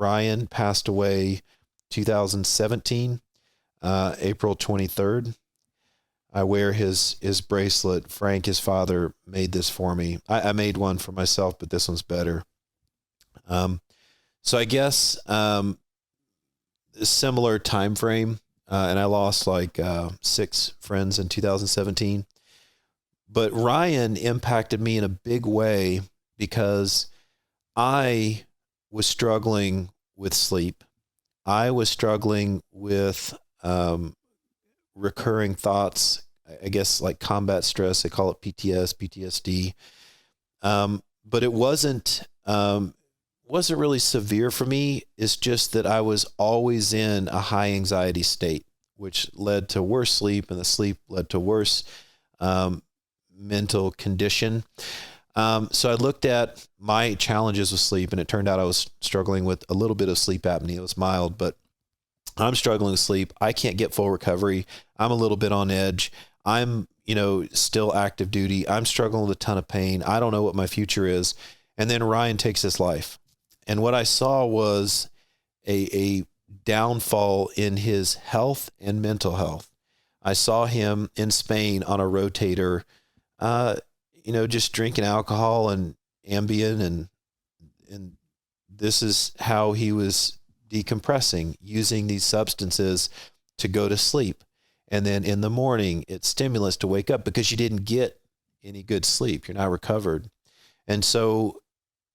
Ryan passed away 2017, April 23rd. I wear his bracelet. Frank, his father, made this for me. I made one for myself, but this one's better. So I guess a similar time frame, and I lost like 6 friends in 2017. But Ryan impacted me in a big way because I was struggling with sleep. I was struggling with recurring thoughts, I guess like combat stress. They call it PTSD. But it wasn't really severe for me. It's just that I was always in a high anxiety state, which led to worse sleep, and the sleep led to worse mental condition. So I looked at my challenges with sleep, and it turned out I was struggling with a little bit of sleep apnea. It was mild, but I'm struggling with sleep. I can't get full recovery. I'm a little bit on edge. I'm, still active duty. I'm struggling with a ton of pain. I don't know what my future is. And then Ryan takes his life. And what I saw was a downfall in his health and mental health. I saw him in Spain on a rotator, just drinking alcohol and Ambien, and this is how he was decompressing, using these substances to go to sleep. And then in the morning, it's stimulants to wake up because you didn't get any good sleep. You're not recovered. And so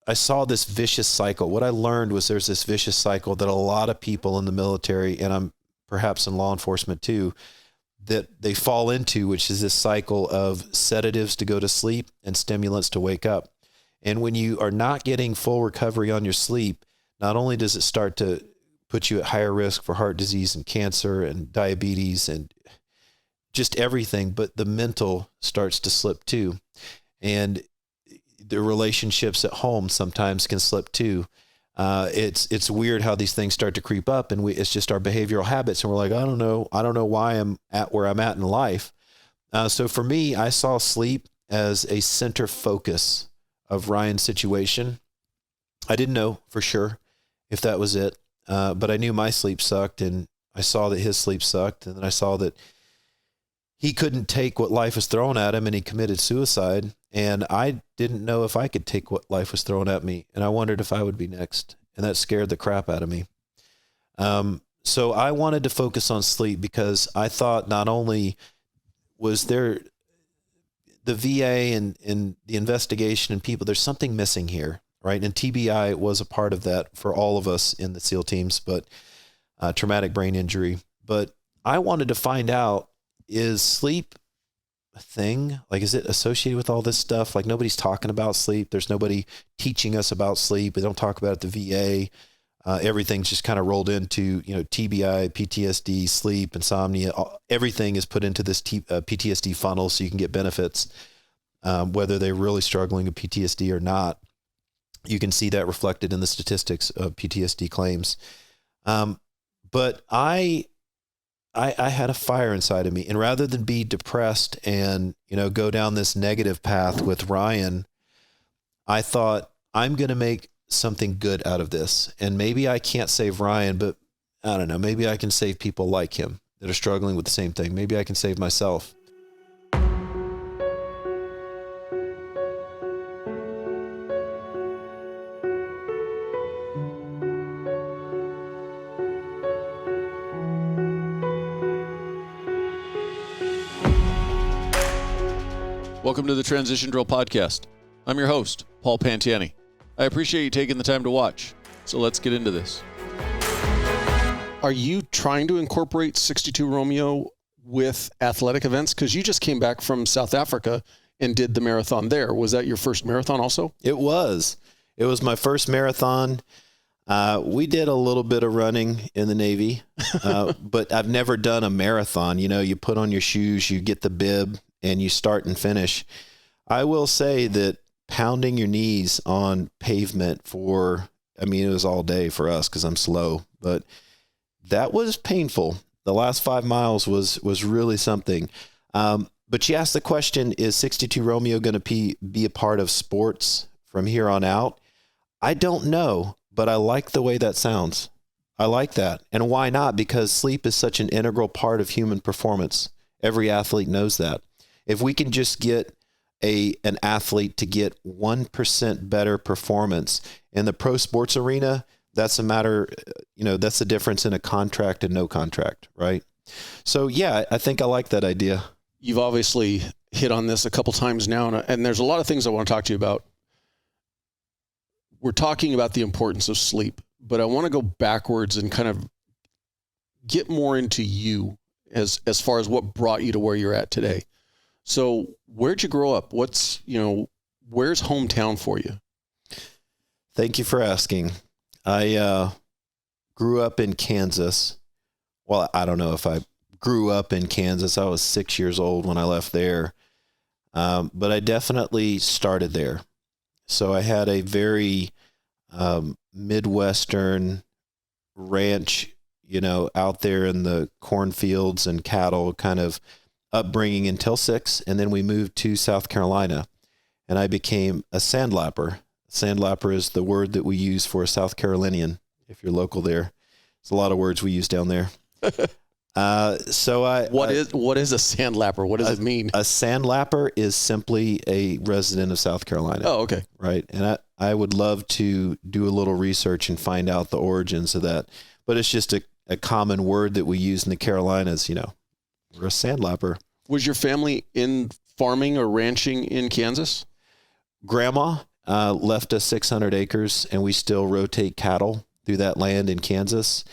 I saw this vicious cycle. What I learned was there's this vicious cycle that a lot of people in the military, and I'm perhaps in law enforcement too, that they fall into, which is this cycle of sedatives to go to sleep and stimulants to wake up. And when you are not getting full recovery on your sleep, not only does it start to put you at higher risk for heart disease and cancer and diabetes and just everything, but the mental starts to slip too. And the relationships at home sometimes can slip too. It's weird how these things start to creep up, and it's just our behavioral habits. And we're like, I don't know why I'm at where I'm at in life. So for me, I saw sleep as a center focus of Ryan's situation. I didn't know for sure if that was it. But I knew my sleep sucked, and I saw that his sleep sucked. And then I saw that he couldn't take what life was throwing at him, and he committed suicide. And I didn't know if I could take what life was throwing at me. And I wondered if I would be next. And that scared the crap out of me. So I wanted to focus on sleep because I thought not only was there the VA and the investigation and people, there's something missing here, right? And TBI was a part of that for all of us in the SEAL teams, but traumatic brain injury. But I wanted to find out, is sleep a thing? Like, is it associated with all this stuff? Like, nobody's talking about sleep. There's nobody teaching us about sleep. We don't talk about it at the VA. Everything's just kind of rolled into, TBI, PTSD, sleep, insomnia. Everything is put into this PTSD funnel so you can get benefits, whether they're really struggling with PTSD or not. You can see that reflected in the statistics of PTSD claims. But I had a fire inside of me, and rather than be depressed and, go down this negative path with Ryan, I thought, I'm going to make something good out of this. And maybe I can't save Ryan, but I don't know, maybe I can save people like him that are struggling with the same thing. Maybe I can save myself. Welcome to the Transition Drill Podcast. I'm your host, Paul Pantiani. I appreciate you taking the time to watch. So let's get into this. Are you trying to incorporate 62 Romeo with athletic events? Because you just came back from South Africa and did the marathon there. Was that your first marathon also? It was. It was my first marathon. We did a little bit of running in the Navy, but I've never done a marathon. You put on your shoes, you get the bib, and you start and finish. I will say that pounding your knees on pavement it was all day for us because I'm slow, but that was painful. The last 5 miles was really something. But you asked the question, is 62 Romeo going to be a part of sports from here on out? I don't know, but I like the way that sounds. I like that. And why not? Because sleep is such an integral part of human performance. Every athlete knows that. If we can just get an athlete to get 1% better performance in the pro sports arena, that's a matter, that's the difference in a contract and no contract, right? So yeah, I think I like that idea. You've obviously hit on this a couple times now, and there's a lot of things I want to talk to you about. We're talking about the importance of sleep, but I want to go backwards and kind of get more into you as far as what brought you to where you're at today. So where'd you grow up? Where's hometown for you? Thank you for asking. I grew up in Kansas. Well, I don't know if I grew up in Kansas. I was 6 years old when I left there. But I definitely started there. So I had a very Midwestern ranch, out there in the cornfields and cattle kind of upbringing until 6. And then we moved to South Carolina and I became a sandlapper. Sandlapper is the word that we use for a South Carolinian. If you're local there, it's a lot of words we use down there. What is a sandlapper? What does it mean? A sandlapper is simply a resident of South Carolina. Oh, okay. Right. And I would love to do a little research and find out the origins of that. But it's just a common word that we use in the Carolinas, we're a sandlapper. Was your family in farming or ranching in Kansas? Grandma left us 600 acres and we still rotate cattle through that land in Kansas.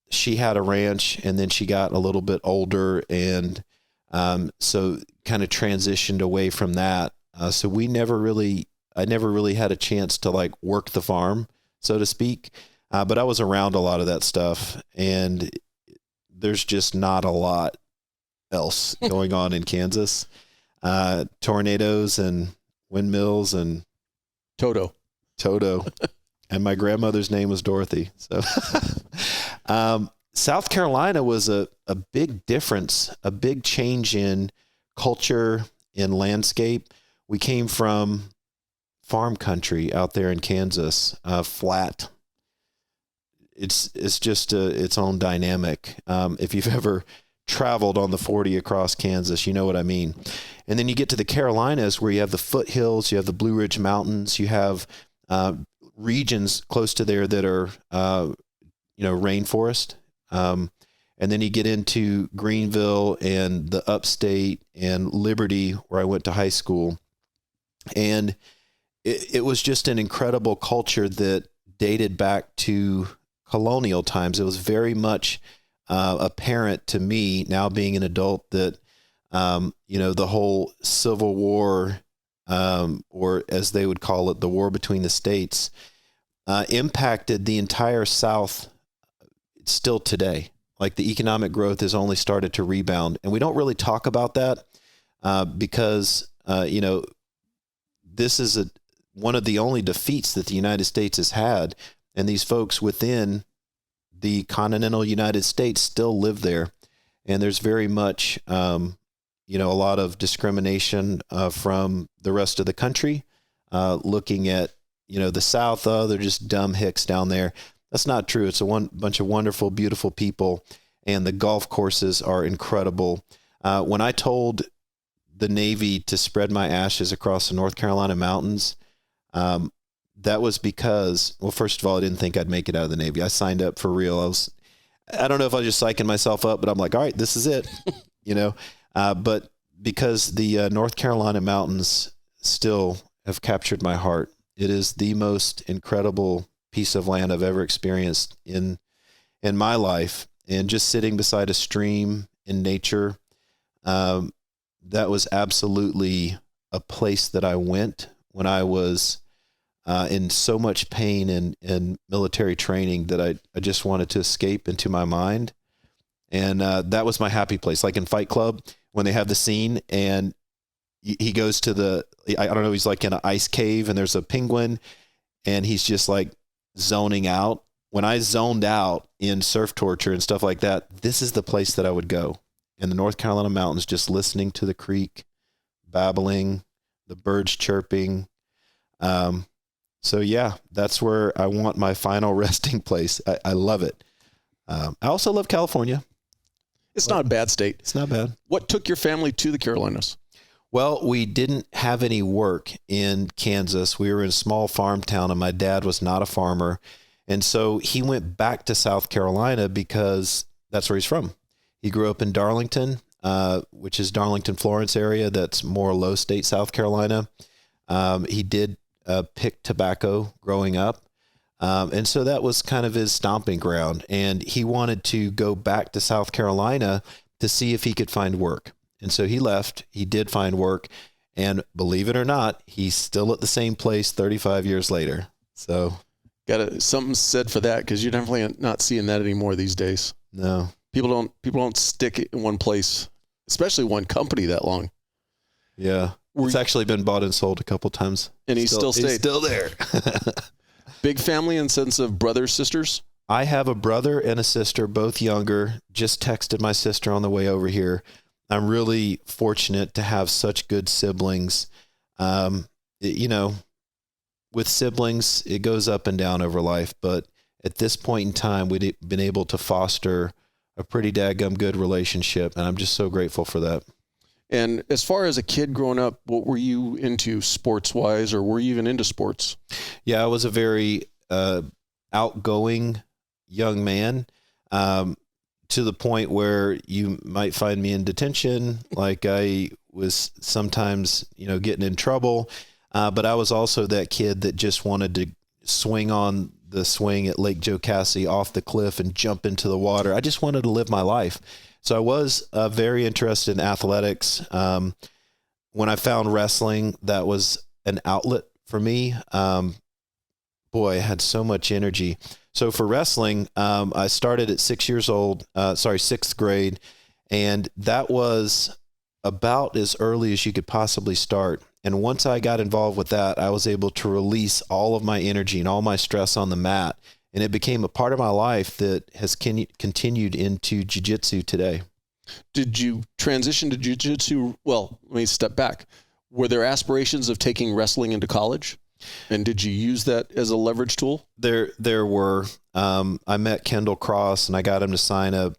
She had a ranch and then she got a little bit older and so kind of transitioned away from that. So I never really had a chance to like work the farm, so to speak. But I was around a lot of that stuff and there's just not a lot else going on in Kansas. Tornadoes and windmills and Toto. And my grandmother's name was Dorothy. So, South Carolina was a big difference, a big change in culture, in landscape. We came from farm country out there in Kansas, flat. It's just its own dynamic. If you've ever traveled on the 40 across Kansas, you know what I mean. And then you get to the Carolinas where you have the foothills, you have the Blue Ridge Mountains, you have regions close to there that are, rainforest. And then you get into Greenville and the upstate and Liberty, where I went to high school. And it was just an incredible culture that dated back to colonial times. It was very much apparent to me now being an adult that, the whole Civil War, or as they would call it, the war between the states, impacted the entire South still today. Like the economic growth has only started to rebound. And we don't really talk about that because, this is one of the only defeats that the United States has had. And these folks within the continental United States still live there. And there's very much, a lot of discrimination from the rest of the country, looking at, the South. Oh, they're just dumb hicks down there. That's not true. It's a bunch of wonderful, beautiful people. And the golf courses are incredible. When I told the Navy to spread my ashes across the North Carolina mountains, that was because, well, first of all, I didn't think I'd make it out of the Navy. I signed up for real. I don't know if I was just psyching myself up, but I'm like, all right, this is it, but because the North Carolina mountains still have captured my heart. It is the most incredible piece of land I've ever experienced in my life. And just sitting beside a stream in nature, that was absolutely a place that I went when I was in so much pain and military training that I just wanted to escape into my mind. And that was my happy place. Like in Fight Club, when they have the scene and he goes to I don't know, he's like in an ice cave and there's a penguin and he's just like zoning out. When I zoned out in surf torture and stuff like that, this is the place that I would go. In the North Carolina mountains, just listening to the creek, babbling, the birds chirping, So yeah, that's where I want my final resting place. I love it. I also love California. It's not a bad state. It's not bad. What took your family to the Carolinas? Well, we didn't have any work in Kansas. We were in a small farm town, and my dad was not a farmer. And so he went back to South Carolina because that's where he's from. He grew up in Darlington, which is Darlington, Florence area. That's more low state South Carolina. He did pick tobacco growing up. And so that was kind of his stomping ground. And he wanted to go back to South Carolina to see if he could find work. And so he left. He did find work. And believe it or not, he's still at the same place 35 years later. So Got something said for that, because you're definitely not seeing that anymore these days. no. People don't stick in one place, especially one company, that long. Yeah. It's actually been bought and sold a couple times. And he's still stayed. He's still there. Big family in sense of brothers, sisters? I have a brother and a sister, both younger. Just texted my sister on the way over here. I'm really fortunate to have such good siblings. You know, with siblings, it goes up and down over life. But at this point in time, we've been able to foster a pretty daggum good relationship. And I'm just so grateful for that. And as far as a kid growing up, what were you into sports-wise, or were you even into sports? Yeah, I was a very outgoing young man, to the point where you might find me in detention. Like I was sometimes, getting in trouble. But I was also that kid that just wanted to swing on the swing at Lake Jocassee off the cliff and jump into the water. I just wanted to live my life. So I was very interested in athletics. When I found wrestling, that was an outlet for me. Boy, I had so much energy. So for wrestling, I started at 6 years old, sixth grade. And that was about as early as you could possibly start. And once I got involved with that, I was able to release all of my energy and all my stress on the mat. And it became a part of my life that has continued into jiu-jitsu today. Did you transition to jiu-jitsu? Well, let me step back. Were there aspirations of taking wrestling into college? And did you use that as a leverage tool? There were. I met Kendall Cross, and I got him to sign a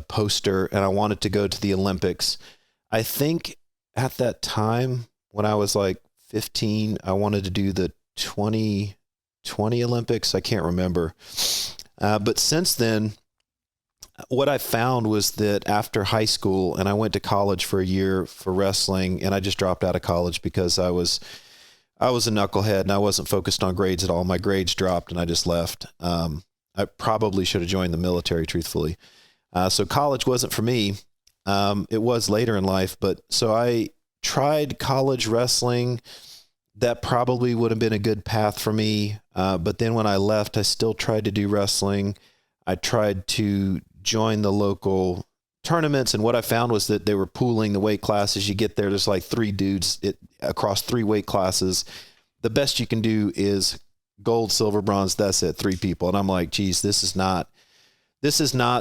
poster, and I wanted to go to the Olympics. I think at that time, when I was like 15, I wanted to do the 2020 Olympics. I can't remember. But since then, what I found was that after high school, and I went to college for a year for wrestling, and I just dropped out of college because I was a knucklehead and I wasn't focused on grades at all. My grades dropped and I just left. I probably should have joined the military, truthfully. So college wasn't for me. It was later in life, but so I tried college wrestling. That probably would have been a good path for me. But then when I left, I still tried to do wrestling. I tried to join the local tournaments. And what I found was that they were pooling the weight classes. You get there, there's like 3 dudes across 3 weight classes. The best you can do is gold, silver, bronze. That's it. 3 people. And I'm like, geez, this is not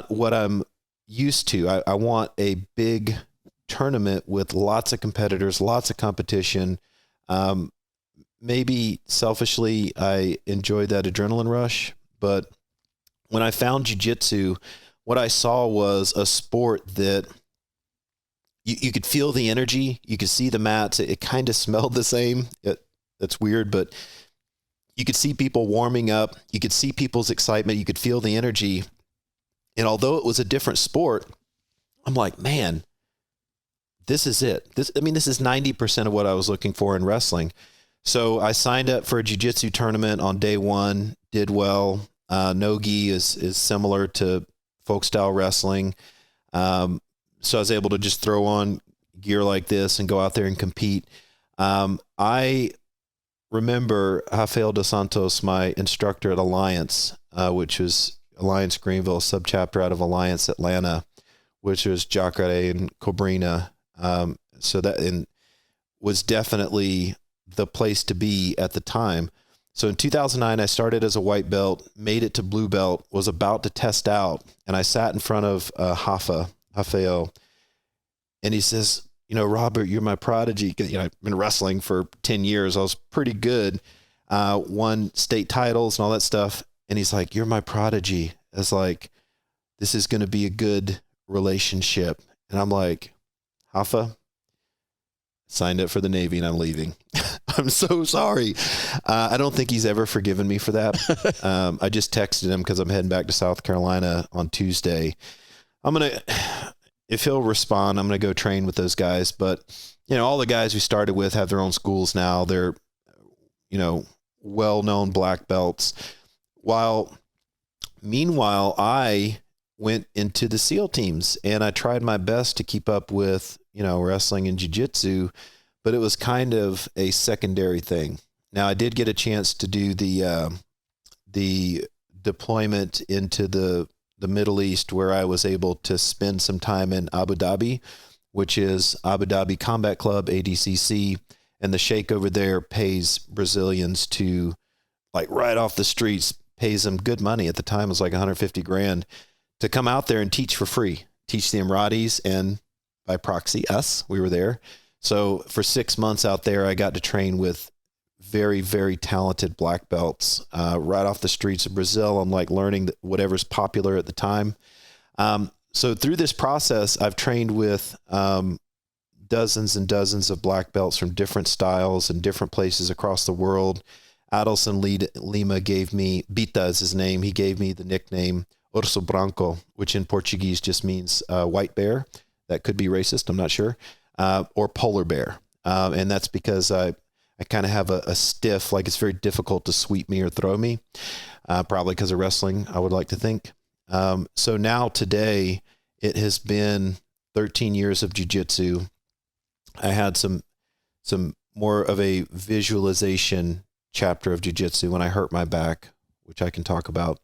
what I'm used to. I want a big tournament with lots of competitors, lots of competition. Maybe selfishly, I enjoyed that adrenaline rush, but when I found jiu-jitsu, what I saw was a sport that you could feel the energy. You could see the mats. It kind of smelled the same. That's weird, but you could see people warming up. You could see people's excitement. You could feel the energy. And although it was a different sport, I'm like, man, this is it. This is 90% of what I was looking for in wrestling. So I signed up for a jiu-jitsu tournament on day 1, did well. No-gi is similar to folk style wrestling. So I was able to just throw on gear like this and go out there and compete. I remember Rafael dos Santos, my instructor at Alliance, which was Alliance Greenville, subchapter out of Alliance Atlanta, which was Jacare and Cobrina. So that was definitely the place to be at the time. So in 2009, I started as a white belt, made it to blue belt, was about to test out. And I sat in front of Rafael, and he says, Robert, you're my prodigy. I've been wrestling for 10 years. I was pretty good. won state titles and all that stuff. And he's like, "You're my prodigy." It's like, this is going to be a good relationship. And I'm like, "Hafa, signed up for the Navy and I'm leaving." I'm so sorry. I don't think he's ever forgiven me for that. I just texted him because I'm heading back to South Carolina on Tuesday. If he'll respond, I'm going to go train with those guys. But, all the guys we started with have their own schools now. They're, well-known black belts. Meanwhile, I went into the SEAL teams and I tried my best to keep up with, wrestling and jiu-jitsu, but it was kind of a secondary thing. Now, I did get a chance to do the deployment into the Middle East, where I was able to spend some time in Abu Dhabi, which is Abu Dhabi Combat Club, ADCC, and the sheikh over there pays Brazilians to, like, right off the streets, pays them good money. At the time, it was like 150 grand to come out there and teach for free, teach the Emiratis, and by proxy, us. We were there. So for 6 months out there, I got to train with very, very talented black belts right off the streets of Brazil. I'm like learning whatever's popular at the time. So through this process, I've trained with dozens and dozens of black belts from different styles and different places across the world. Adelson Lima gave me, Bita is his name, he gave me the nickname Urso Branco, which in Portuguese just means white bear. That could be racist, I'm not sure. Or polar bear. And that's because I kind of have a stiff, like it's very difficult to sweep me or throw me, probably because of wrestling, I would like to think. So now today, it has been 13 years of jiu-jitsu. I had some more of a visualization chapter of jiu-jitsu when I hurt my back, which I can talk about.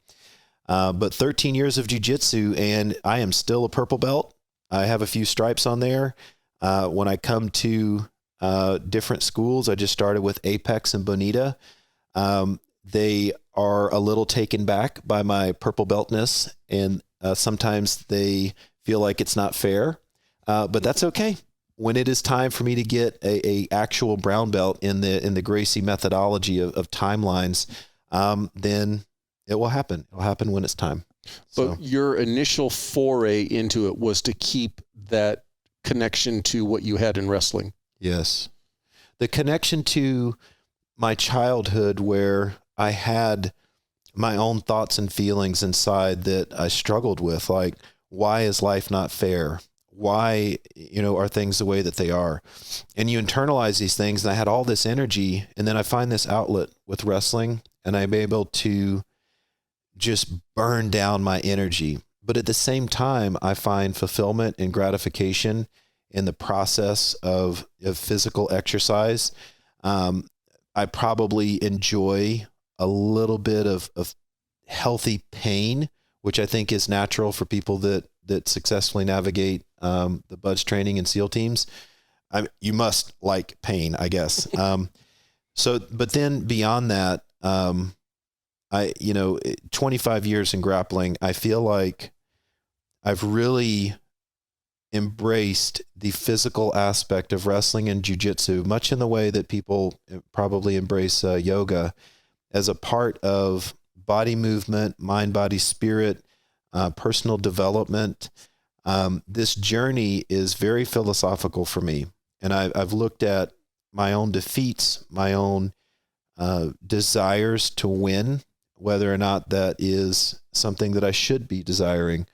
But 13 years of jiu-jitsu, and I am still a purple belt. I have a few stripes on there. When I come to different schools, I just started with Apex and Bonita. They are a little taken back by my purple beltness, and sometimes they feel like it's not fair, but that's okay. When it is time for me to get a actual brown belt in the Gracie methodology of timelines, then it will happen. It'll happen when it's time. But your initial foray into it was to keep that connection to what you had in wrestling. Yes. The connection to my childhood, where I had my own thoughts and feelings inside that I struggled with, like, why is life not fair? Why, are things the way that they are? And you internalize these things, and I had all this energy, and then I find this outlet with wrestling, and I'm able to just burn down my energy. But at the same time, I find fulfillment and gratification in the process of physical exercise. I probably enjoy a little bit of healthy pain, which I think is natural for people that successfully navigate the BUDS training and SEAL teams. You must like pain, I guess. But then beyond that, 25 years in grappling, I feel like I've really embraced the physical aspect of wrestling and jiu-jitsu, much in the way that people probably embrace yoga, as a part of body movement, mind, body, spirit, personal development. This journey is very philosophical for me. And I've looked at my own defeats, my own desires to win, whether or not that is something that I should be desiring.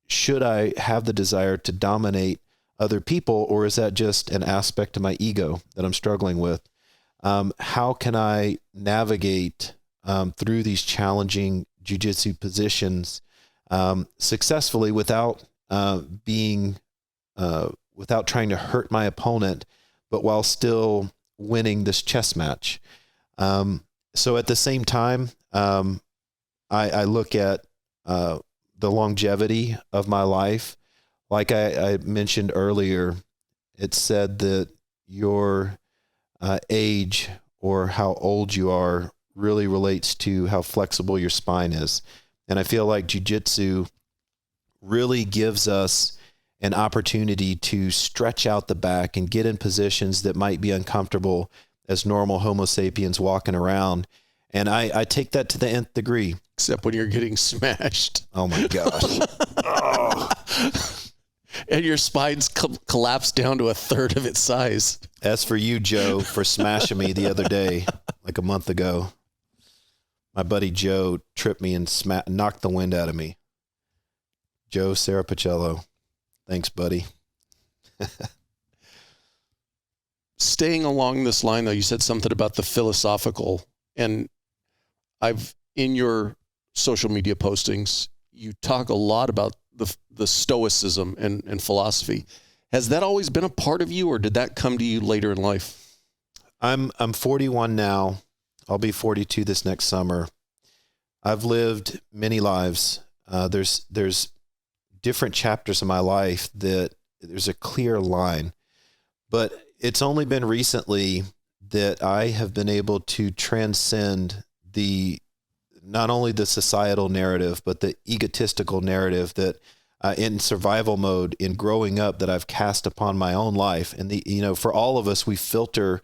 Should I have the desire to dominate other people, or is that just an aspect of my ego that I'm struggling with? How can I navigate through these challenging jiu-jitsu positions successfully without without trying to hurt my opponent, but while still winning this chess match? So at the same time, I look at the longevity of my life. Like I mentioned earlier, it's said that your age or how old you are really relates to how flexible your spine is. And I feel like jiu-jitsu really gives us an opportunity to stretch out the back and get in positions that might be uncomfortable as normal Homo sapiens walking around, And I take that to the nth degree. Except when you're getting smashed. Oh my gosh. Oh. And your spine's collapsed down to a third of its size. As for you, Joe, for smashing me the other day, like a month ago, my buddy Joe tripped me and knocked the wind out of me. Joe Sarapacello. Thanks, buddy. Staying along this line, though, you said something about the philosophical, and in your social media postings, you talk a lot about the Stoicism and philosophy. Has that always been a part of you, or did that come to you later in life? I'm 41 now. I'll be 42 this next summer. I've lived many lives. There's different chapters of my life that there's a clear line, but it's only been recently that I have been able to transcend not only the societal narrative, but the egotistical narrative that in survival mode, in growing up, that I've cast upon my own life. And for all of us, we filter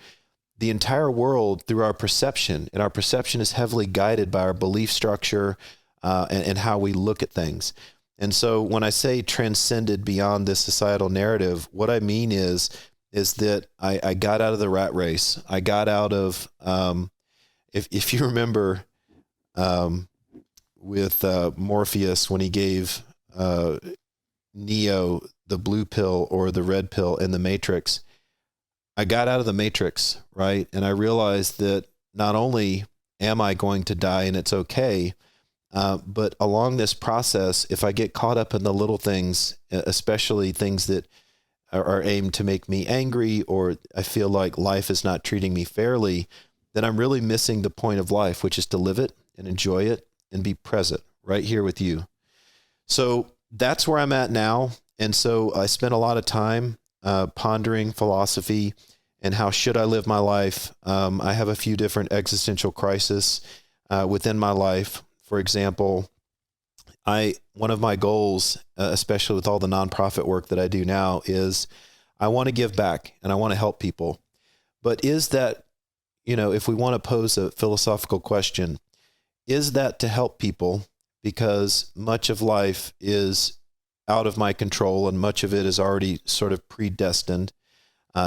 the entire world through our perception, and our perception is heavily guided by our belief structure and how we look at things. And so when I say transcended beyond this societal narrative, what I mean is that I got out of the rat race. I got out of, if you remember with Morpheus, when he gave Neo the blue pill or the red pill in the Matrix, I got out of the Matrix, right? And I realized that not only am I going to die and it's okay, but along this process, if I get caught up in the little things, especially things that are aimed to make me angry, or I feel like life is not treating me fairly, then I'm really missing the point of life, which is to live it and enjoy it and be present right here with you. So that's where I'm at now. And so I spent a lot of time pondering philosophy and how should I live my life. I have a few different existential crises within my life. For example, one of my goals, especially with all the nonprofit work that I do now, is I want to give back and I want to help people. But is that, if we want to pose a philosophical question, is that to help people? Because much of life is out of my control and much of it is already sort of predestined,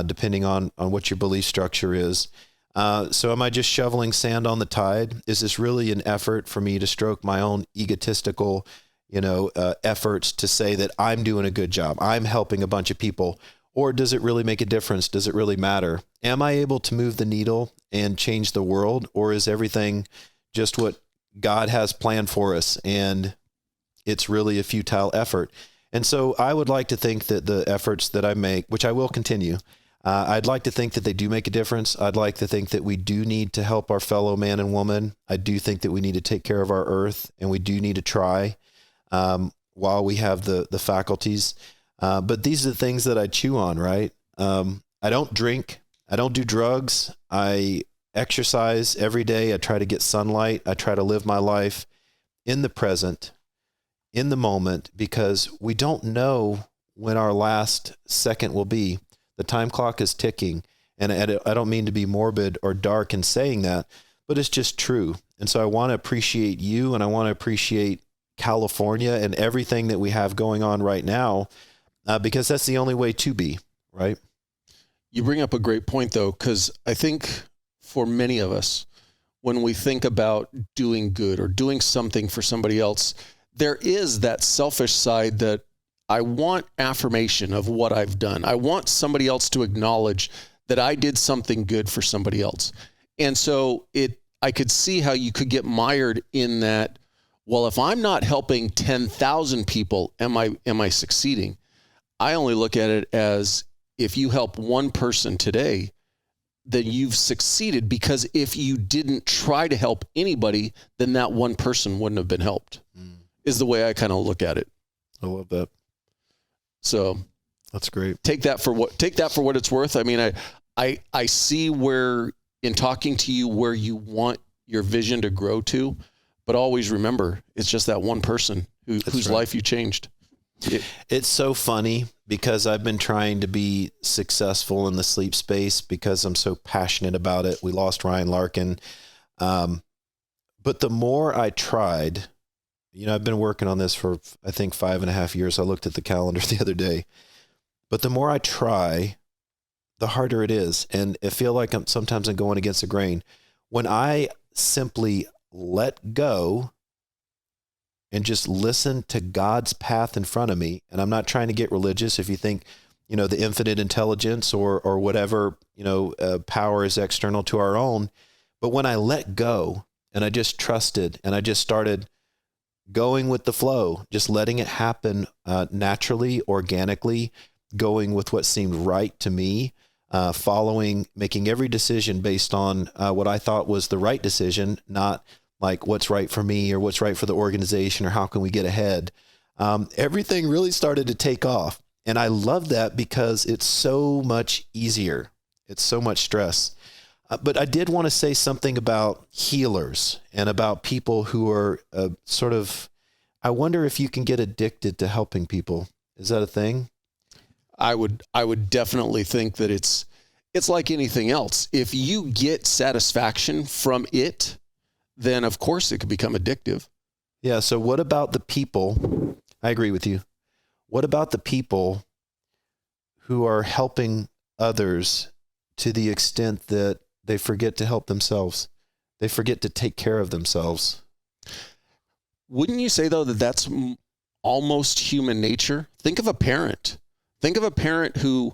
depending on what your belief structure is. So am I just shoveling sand on the tide? Is this really an effort for me to stroke my own egotistical, efforts to say that I'm doing a good job, I'm helping a bunch of people? Or does it really make a difference? Does it really matter? Am I able to move the needle and change the world? Or is everything just what God has planned for us and it's really a futile effort? And so I would like to think that the efforts that I make, which I will continue, I'd like to think that they do make a difference. I'd like to think that we do need to help our fellow man and woman. I do think that we need to take care of our earth, and we do need to try while we have the faculties. But these are the things that I chew on, right? I don't drink. I don't do drugs. I exercise every day. I try to get sunlight. I try to live my life in the present, in the moment, because we don't know when our last second will be. The time clock is ticking, and I don't mean to be morbid or dark in saying that, but it's just true. And so I want to appreciate you, and I want to appreciate California and everything that we have going on right now, because that's the only way to be, right? You bring up a great point, though, because I think for many of us, when we think about doing good or doing something for somebody else, there is that selfish side that I want affirmation of what I've done. I want somebody else to acknowledge that I did something good for somebody else. And so I could see how you could get mired in that. Well, if I'm not helping 10,000 people, am I succeeding? I only look at it as, if you help one person today, then you've succeeded, because if you didn't try to help anybody, then that one person wouldn't have been helped, is the way I kind of look at it. I love that. So that's great. Take that for what it's worth. I mean, I see where, in talking to you, where you want your vision to grow to, but always remember, it's just that one person whose life you changed. It's so funny because I've been trying to be successful in the sleep space because I'm so passionate about it. We lost Ryan Larkin. But the more I tried, I've been working on this for, I think, 5.5 years. I looked at the calendar the other day. But the more I try, the harder it is. And I feel like sometimes I'm going against the grain. When I simply let go and just listen to God's path in front of me, and I'm not trying to get religious. If you think, the infinite intelligence or whatever, power is external to our own. But when I let go and I just trusted and I just started going with the flow, just letting it happen naturally, organically, going with what seemed right to me, making every decision based on what I thought was the right decision, not like what's right for me or what's right for the organization or how can we get ahead. Everything really started to take off. And I love that because it's so much easier. It's so much stress. But I did want to say something about healers and about people who are I wonder if you can get addicted to helping people. Is that a thing? I would definitely think that it's like anything else. If you get satisfaction from it, then of course it could become addictive. Yeah. So what about the people? I agree with you. What about the people who are helping others to the extent that they forget to help themselves? They forget to take care of themselves. Wouldn't you say, though, that that's almost human nature? Think of a parent. Think of a parent who,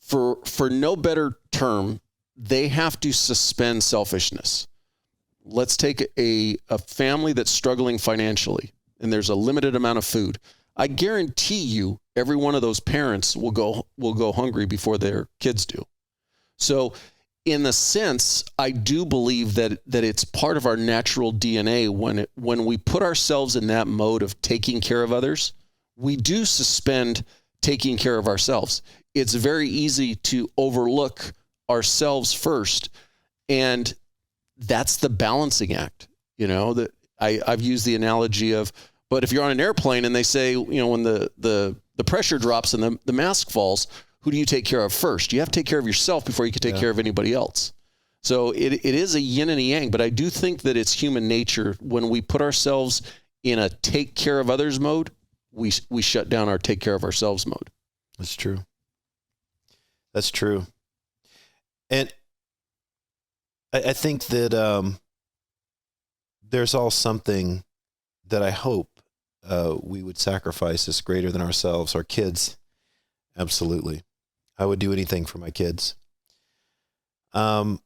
for no better term, they have to suspend selfishness. Let's take a family that's struggling financially, and there's a limited amount of food. I guarantee you every one of those parents will go hungry before their kids do. So in a sense, I do believe that it's part of our natural DNA when we put ourselves in that mode of taking care of others, we do suspend taking care of ourselves. It's very easy to overlook ourselves first, and that's the balancing act. That I've used the analogy of, but if you're on an airplane and they say, when the pressure drops and the mask falls, who do you take care of first? You have to take care of yourself before you can take care of anybody else. So it is a yin and a yang, but I do think that it's human nature. When we put ourselves in a take care of others mode, we shut down our take care of ourselves mode. That's true. That's true. And I think that there's all something that I hope we would sacrifice that's greater than ourselves, our kids. Absolutely. I would do anything for my kids. And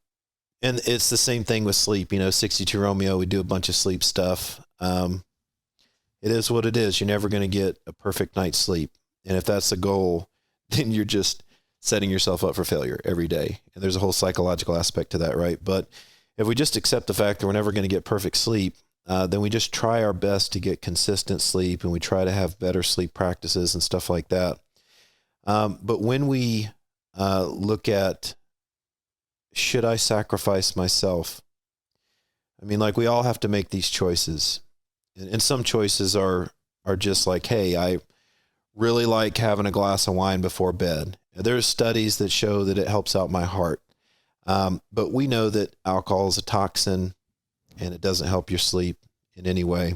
it's the same thing with sleep. 62 Romeo, we do a bunch of sleep stuff. It is what it is. You're never going to get a perfect night's sleep. And if that's the goal, then you're just setting yourself up for failure every day. And there's a whole psychological aspect to that, right? But if we just accept the fact that we're never going to get perfect sleep, then we just try our best to get consistent sleep, and we try to have better sleep practices and stuff like that. But when we look at, should I sacrifice myself? I mean, like, we all have to make these choices. And some choices are just like, hey, I really like having a glass of wine before bed. There's studies that show that it helps out my heart. But we know that alcohol is a toxin, and it doesn't help your sleep in any way.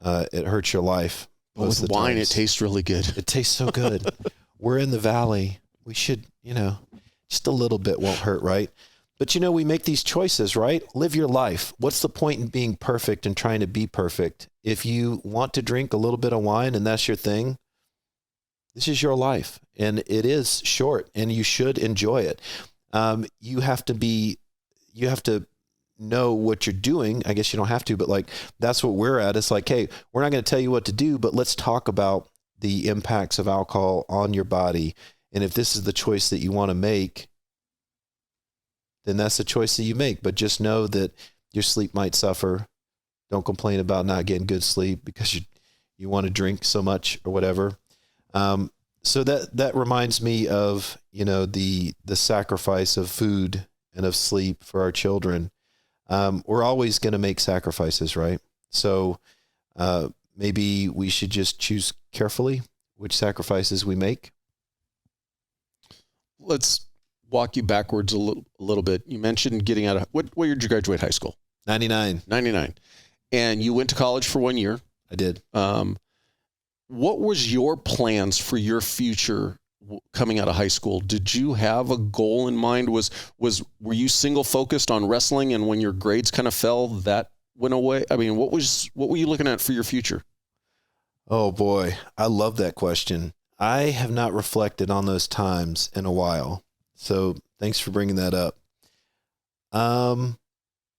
It hurts your life. But with wine, it tastes really good. It tastes so good. We're in the valley. We should, just a little bit won't hurt, right? But, we make these choices, right? Live your life. What's the point in being perfect and trying to be perfect? If you want to drink a little bit of wine and that's your thing, this is your life. And it is short, and you should enjoy it. You have to know what you're doing. I guess you don't have to, but that's what we're at. It's like, hey, we're not going to tell you what to do, but let's talk about the impacts of alcohol on your body. And if this is the choice that you want to make, then that's the choice that you make. But just know that your sleep might suffer. Don't complain about not getting good sleep because you want to drink so much or whatever. So that reminds me of, the sacrifice of food and of sleep for our children. We're always going to make sacrifices, right? So maybe we should just choose carefully which sacrifices we make. Let's walk you backwards a little bit. You mentioned getting out of, what year did you graduate high school? 99. 99. And you went to college for 1 year. I did. What was your plans for your future coming out of high school? Did you have a goal in mind? Were you single focused on wrestling, and when your grades kind of fell, that went away? I mean, what were you looking at for your future? Oh boy, I love that question. I have not reflected on those times in a while. So thanks for bringing that up.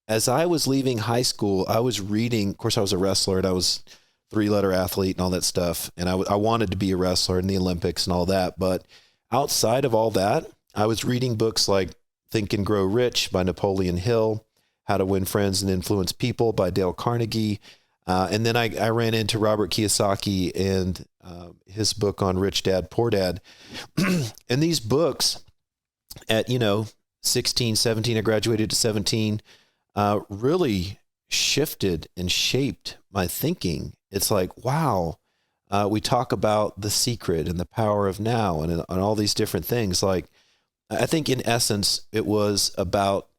As I was leaving high school, I was reading, of course I was a wrestler and I was 3-letter athlete and all that stuff. And I wanted to be a wrestler in the Olympics and all that. But outside of all that, I was reading books like Think and Grow Rich by Napoleon Hill, How to Win Friends and Influence People by Dale Carnegie. And then I ran into Robert Kiyosaki and his book on Rich Dad, Poor Dad. And these books at, 16, 17, I graduated to 17, really shifted and shaped my thinking. It's like, wow, we talk about the secret and the power of now and all these different things. Like, I think in essence, it was about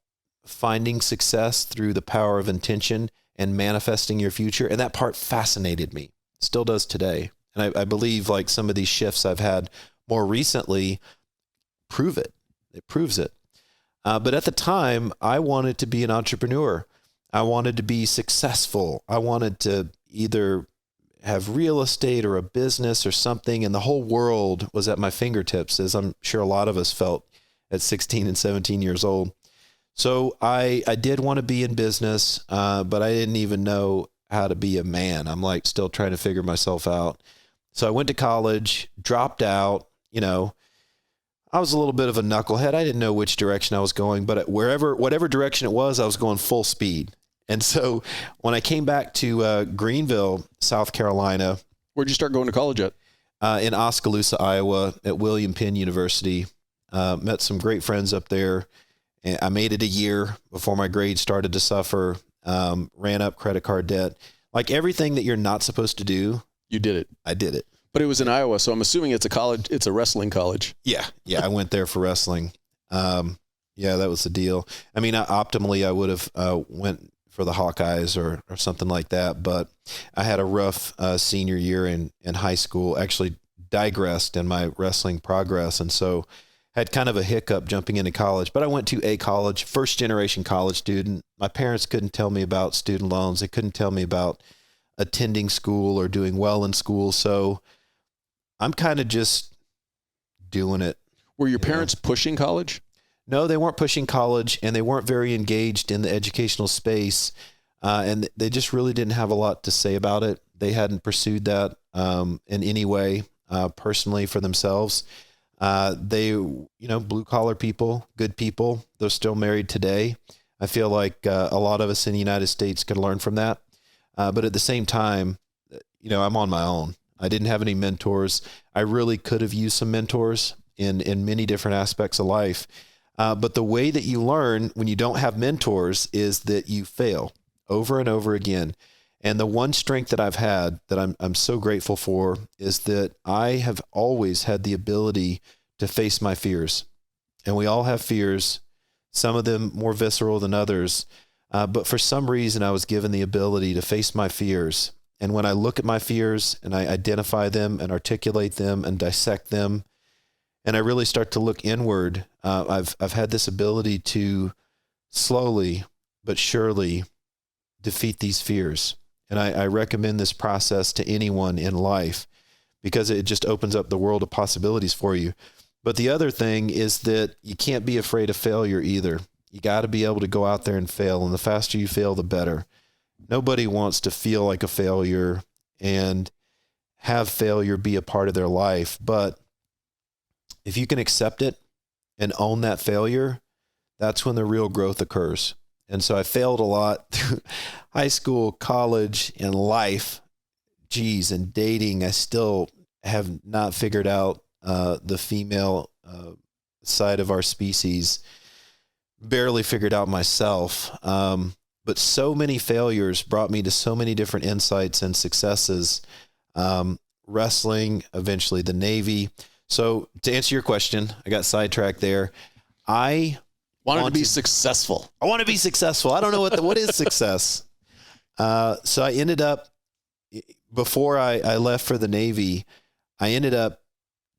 finding success through the power of intention and manifesting your future. And that part fascinated me, still does today. And I believe like some of these shifts I've had more recently prove it. It proves it. But at the time, I wanted to be an entrepreneur. I wanted to be successful. I wanted to either have real estate or a business or something. And the whole world was at my fingertips, as I'm sure a lot of us felt at 16 and 17 years old. So I did want to be in business, but I didn't even know how to be a man. I'm like still trying to figure myself out. So I went to college, dropped out, I was a little bit of a knucklehead. I didn't know which direction I was going, but whatever direction it was, I was going full speed. And so when I came back to Greenville, South Carolina. Where'd you start going to college at? In Oskaloosa, Iowa, at William Penn University. Met some great friends up there. And I made it a year before my grades started to suffer. Ran up credit card debt. Like everything that you're not supposed to do. You did it. I did it. But it was in Iowa, so I'm assuming it's a college. It's a wrestling college. Yeah. I went there for wrestling. Yeah, that was the deal. I mean, optimally, I would have went for the Hawkeyes or something like that. But I had a rough senior year in high school. Actually, digressed in my wrestling progress, and so had kind of a hiccup jumping into college. But I went to a college, first generation college student. My parents couldn't tell me about student loans. They couldn't tell me about attending school or doing well in school. So I'm kind of just doing it. Were your parents pushing college? No, they weren't pushing college, and they weren't very engaged in the educational space. And they just really didn't have a lot to say about it. They hadn't pursued that in any way personally for themselves. They, blue collar people, good people. They're still married today. I feel like a lot of us in the United States could learn from that. But at the same time, I'm on my own. I didn't have any mentors. I really could have used some mentors in many different aspects of life. But the way that you learn when you don't have mentors is that you fail over and over again. And the one strength that I've had that I'm so grateful for is that I have always had the ability to face my fears. And we all have fears, some of them more visceral than others. But for some reason, I was given the ability to face my fears. And when I look at my fears and I identify them and articulate them and dissect them, and I really start to look inward, I've had this ability to slowly but surely defeat these fears. And I recommend this process to anyone in life because it just opens up the world of possibilities for you. But the other thing is that you can't be afraid of failure either. You got to be able to go out there and fail. And the faster you fail, the better. Nobody wants to feel like a failure and have failure be a part of their life. But if you can accept it and own that failure, that's when the real growth occurs. And so I failed a lot through high school, college, and life. And dating, I still have not figured out the female side of our species. Barely figured out myself. But so many failures brought me to so many different insights and successes. Wrestling, eventually the Navy. So to answer your question, I got sidetracked there. I Wanted to be successful. I want to be successful. I don't know what is success. So I ended up, before I left for the Navy, I ended up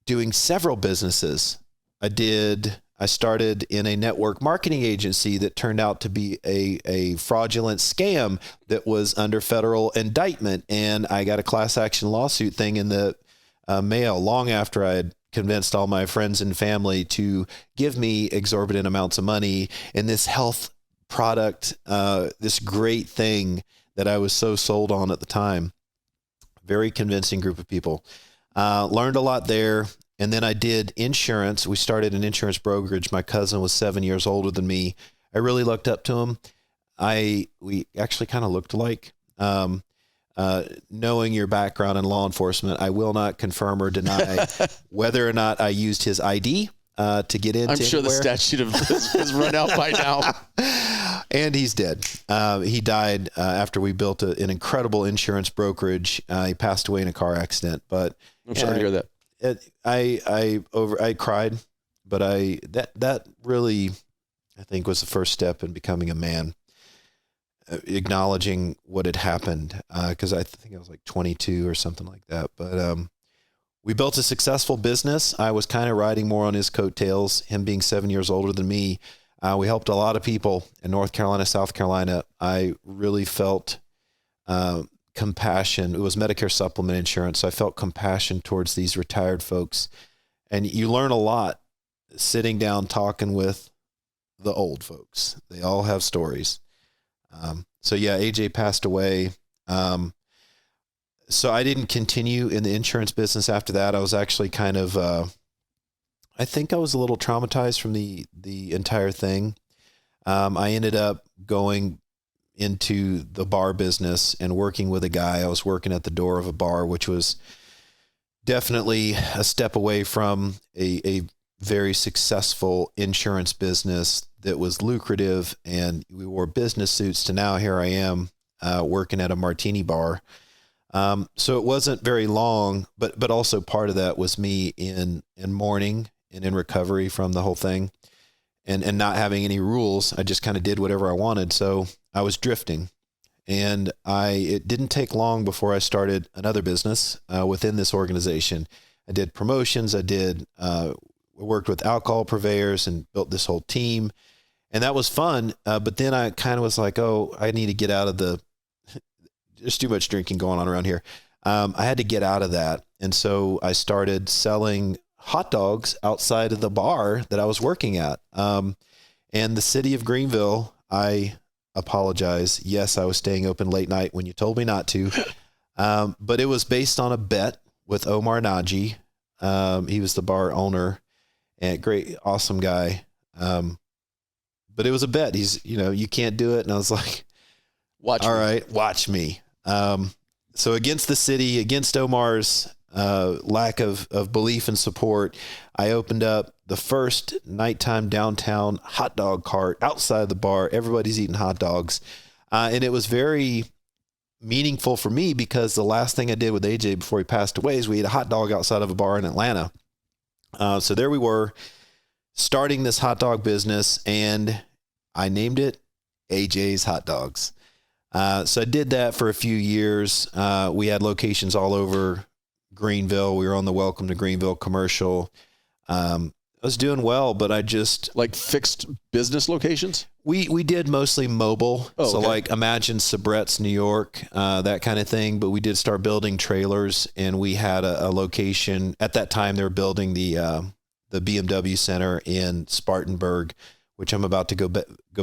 doing several businesses. I started in a network marketing agency that turned out to be a fraudulent scam that was under federal indictment. And I got a class action lawsuit thing in the mail long after I had convinced all my friends and family to give me exorbitant amounts of money in this health product, this great thing that I was so sold on at the time. Very convincing group of people. Learned a lot there. And then I did insurance. We started an insurance brokerage. My cousin was 7 years older than me. I really looked up to him. We actually kind of looked alike. Knowing your background in law enforcement, I will not confirm or deny whether or not I used his ID to get into. I'm sure anywhere. the statute has run out by now. And he's dead. He died after we built an incredible insurance brokerage. He passed away in a car accident. But I'm sorry to hear that. I cried, but that really, I think, was the first step in becoming a man. Acknowledging what had happened, because I think I was like 22 or something like that. But we built a successful business. I was kind of riding more on his coattails, him being 7 years older than me. We helped a lot of people in North Carolina, South Carolina. I really felt compassion. It was Medicare supplement insurance. So I felt compassion towards these retired folks. And you learn a lot sitting down, talking with the old folks. They all have stories. So yeah, AJ passed away. So I didn't continue in the insurance business after that. I was actually kind of, I think I was a little traumatized from the entire thing. I ended up going into the bar business and working with a guy. I was working at the door of a bar, which was definitely a step away from a very successful insurance business that was lucrative, and we wore business suits, to now here I am working at a martini bar. So it wasn't very long, but also part of that was me in mourning and in recovery from the whole thing, and not having any rules. I just kind of did whatever I wanted. So I was drifting, and it didn't take long before I started another business within this organization. I did promotions. I worked with alcohol purveyors and built this whole team. And that was fun. But then I kind of was like, oh, I need to get out of there's too much drinking going on around here. I had to get out of that. And so I started selling hot dogs outside of the bar that I was working at. And the city of Greenville, I apologize. Yes, I was staying open late night when you told me not to. But it was based on a bet with Omar Naji. He was the bar owner and great, awesome guy. But it was a bet. He's, you can't do it. And I was like, all right, watch me. So against the city, against Omar's lack of belief and support, I opened up the first nighttime downtown hot dog cart outside the bar. Everybody's eating hot dogs. And it was very meaningful for me because the last thing I did with AJ before he passed away is we ate a hot dog outside of a bar in Atlanta. So there we were, starting this hot dog business, and I named it AJs Hot Dogs. So I did that for a few years. We had locations all over Greenville. We were on the Welcome to Greenville commercial. I was doing well, but I just... Like fixed business locations? We did mostly mobile. Oh, so okay. like imagine Sabret's, New York, that kind of thing. But we did start building trailers, and we had a location. At that time, they were building the BMW Center in Spartanburg, which I'm about to go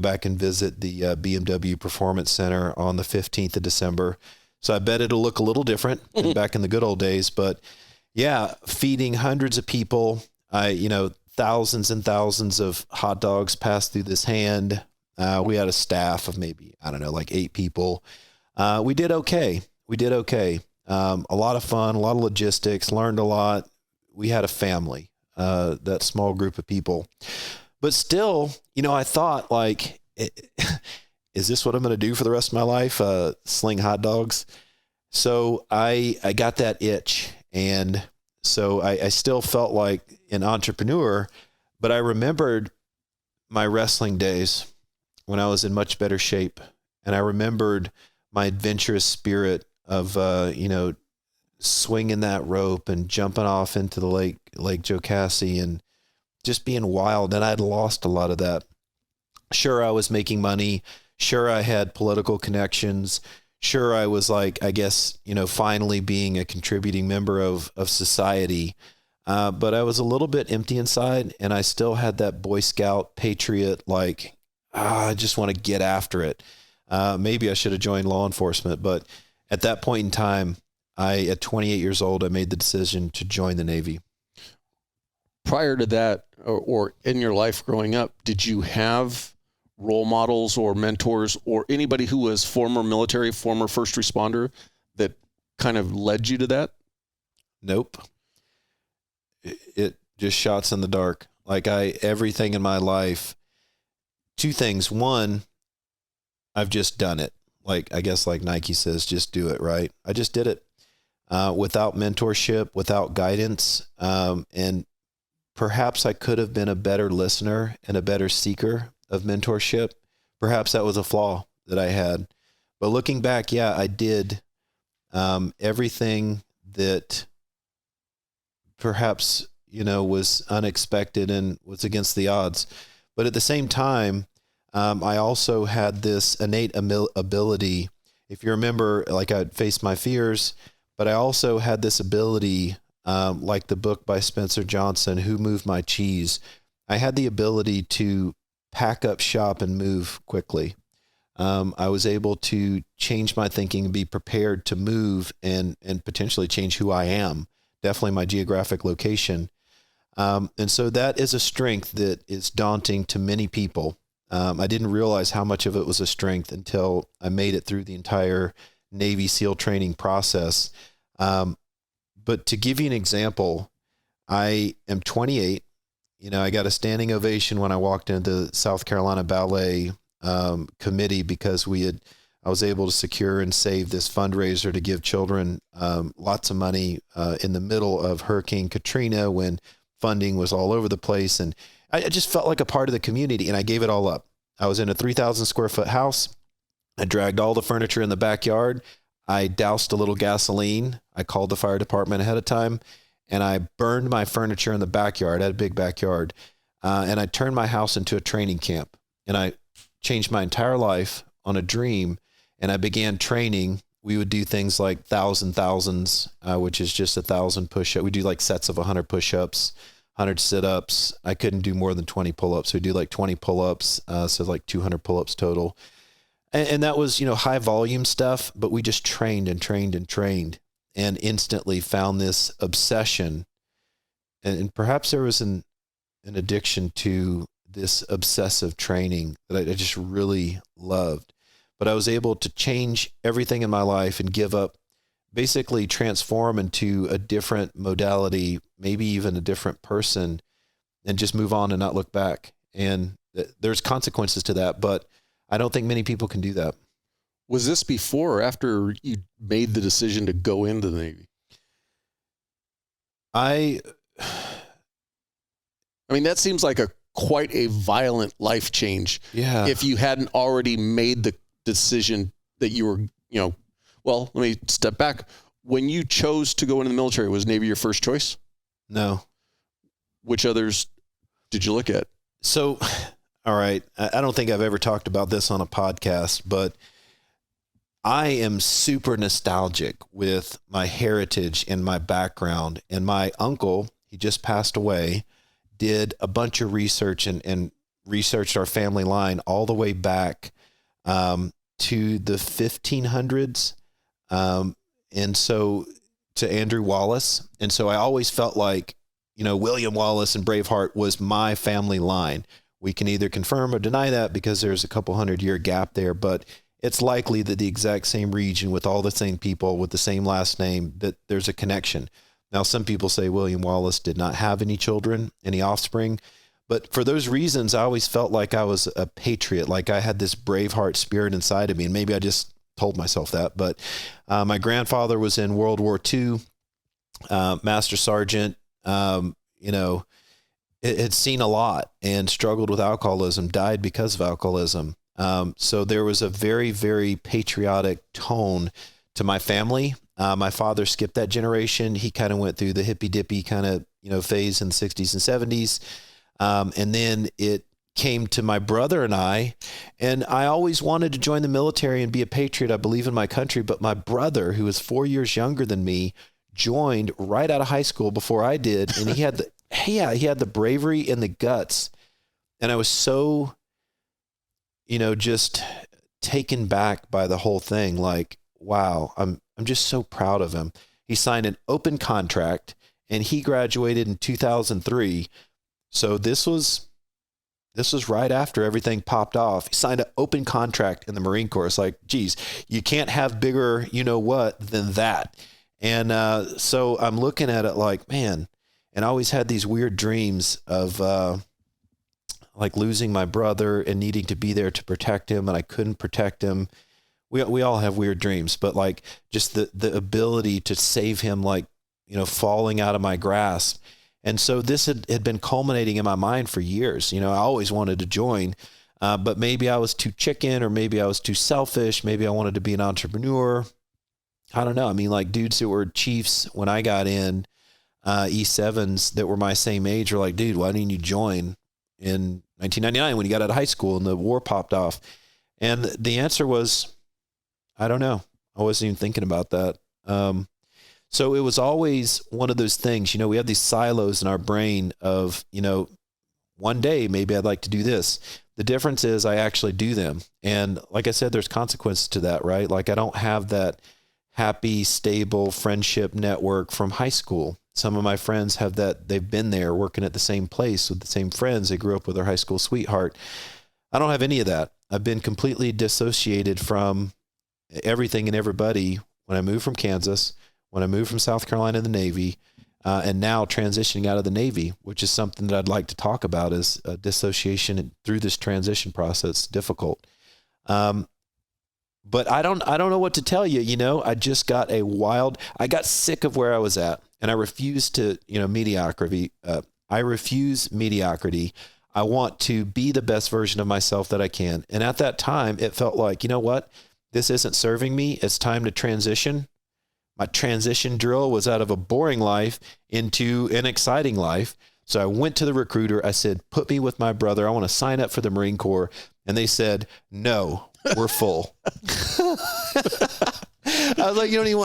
back and visit the BMW Performance Center on the 15th of December. So I bet it'll look a little different than back in the good old days. But yeah, feeding hundreds of people, thousands and thousands of hot dogs passed through this hand. We had a staff of maybe, like 8 people. We did okay. A lot of fun, a lot of logistics, learned a lot. We had a family. That small group of people, but still, I thought like, is this what I'm going to do for the rest of my life? Sling hot dogs. So I got that itch. And so I still felt like an entrepreneur, but I remembered my wrestling days when I was in much better shape. And I remembered my adventurous spirit of, swinging that rope and jumping off into the Lake Jocassee and just being wild. And I'd lost a lot of that. Sure, I was making money. Sure, I had political connections. Sure, I was finally being a contributing member of society. But I was a little bit empty inside, and I still had that Boy Scout patriot, I just want to get after it. Maybe I should have joined law enforcement, but at that point in time, at 28 years old, I made the decision to join the Navy. Prior to that, or in your life growing up, did you have role models or mentors or anybody who was former military, former first responder that kind of led you to that? Nope. It just shots in the dark. Everything in my life, two things. One, I've just done it. Like Nike says, just do it, right? I just did it. Without mentorship, without guidance. And perhaps I could have been a better listener and a better seeker of mentorship. Perhaps that was a flaw that I had. But looking back, yeah, I did everything that perhaps, was unexpected and was against the odds. But at the same time, I also had this innate ability. If you remember, I'd faced my fears, but I also had this ability, like the book by Spencer Johnson, Who Moved My Cheese. I had the ability to pack up shop and move quickly. I was able to change my thinking and be prepared to move and potentially change who I am, definitely my geographic location. And so that is a strength that is daunting to many people. I didn't realize how much of it was a strength until I made it through the entire Navy SEAL training process. But to give you an example, I am 28. I got a standing ovation when I walked into the South Carolina Ballet committee because I was able to secure and save this fundraiser to give children lots of money in the middle of Hurricane Katrina when funding was all over the place. And I just felt like a part of the community, and I gave it all up. I was in a 3,000 square foot house. I dragged all the furniture in the backyard. I doused a little gasoline. I called the fire department ahead of time, and I burned my furniture in the backyard. I had a big backyard. And I turned my house into a training camp, and I changed my entire life on a dream. And I began training. We would do things like thousands, which is just 1,000 push-ups. We do sets of 100 push-ups, 100 sit-ups. I couldn't do more than 20 pull-ups. We do 20 pull-ups, so 200 pull-ups total. And that was, high volume stuff, but we just trained and instantly found this obsession. And perhaps there was an addiction to this obsessive training that I just really loved. But I was able to change everything in my life and give up, basically transform into a different modality, maybe even a different person, and just move on and not look back. And there's consequences to that, but I don't think many people can do that. Was this before or after you made the decision to go into the Navy? I mean, that seems like quite a violent life change. Yeah. If you hadn't already made the decision that you were, well, let me step back. When you chose to go into the military, was Navy your first choice? No. Which others did you look at? So, all right. I don't think I've ever talked about this on a podcast, but I am super nostalgic with my heritage and my background. And my uncle, he just passed away, did a bunch of research and researched our family line all the way back to the 1500s. And so to Andrew Wallace. And so I always felt like, William Wallace and Braveheart was my family line. We can either confirm or deny that because there's a couple 100-year gap there, but it's likely that the exact same region with all the same people with the same last name, that there's a connection. Now, some people say William Wallace did not have any children, any offspring, but for those reasons, I always felt like I was a patriot, like I had this Braveheart spirit inside of me, and maybe I just told myself that. But my grandfather was in World War II, Master Sergeant, had seen a lot and struggled with alcoholism, died because of alcoholism. So there was a very, very patriotic tone to my family. My father skipped that generation. He kind of went through the hippy dippy kind of, phase in the 60s and 70s. And then it came to my brother and I always wanted to join the military and be a patriot. I believe in my country, but my brother, who was 4 years younger than me, joined right out of high school before I did. And he had the bravery and the guts. And I was so, just taken back by the whole thing. Like, wow, I'm just so proud of him. He signed an open contract and he graduated in 2003. So this was right after everything popped off. He signed an open contract in the Marine Corps. It's like, geez, you can't have bigger, than that. And so I'm looking at it like, man, and I always had these weird dreams of like losing my brother and needing to be there to protect him, and I couldn't protect him. We all have weird dreams, but like just the ability to save him, like, falling out of my grasp. And so this had been culminating in my mind for years. I always wanted to join, but maybe I was too chicken, or maybe I was too selfish. Maybe I wanted to be an entrepreneur. I don't know. I mean, like dudes that were chiefs when I got in, E7s that were my same age were like, dude, why didn't you join in 1999 when you got out of high school and the war popped off? And the answer was, I don't know. I wasn't even thinking about that. So it was always one of those things, we have these silos in our brain of, one day maybe I'd like to do this. The difference is I actually do them. And like I said, there's consequences to that, right? Like I don't have that happy, stable friendship network from high school. Some of my friends have that. They've been there working at the same place with the same friends. They grew up with their high school sweetheart. I don't have any of that. I've been completely dissociated from everything and everybody when I moved from Kansas, when I moved from South Carolina in the Navy, and now transitioning out of the Navy, which is something that I'd like to talk about, is dissociation through this transition process. It's difficult. But I don't know what to tell you. I just got I got sick of where I was at, and I refuse to, mediocrity. I refuse mediocrity. I want to be the best version of myself that I can. And at that time, it felt like, what? This isn't serving me. It's time to transition. My transition drill was out of a boring life into an exciting life. So I went to the recruiter. I said, put me with my brother. I want to sign up for the Marine Corps. And they said, no, we're full. I was like, you don't even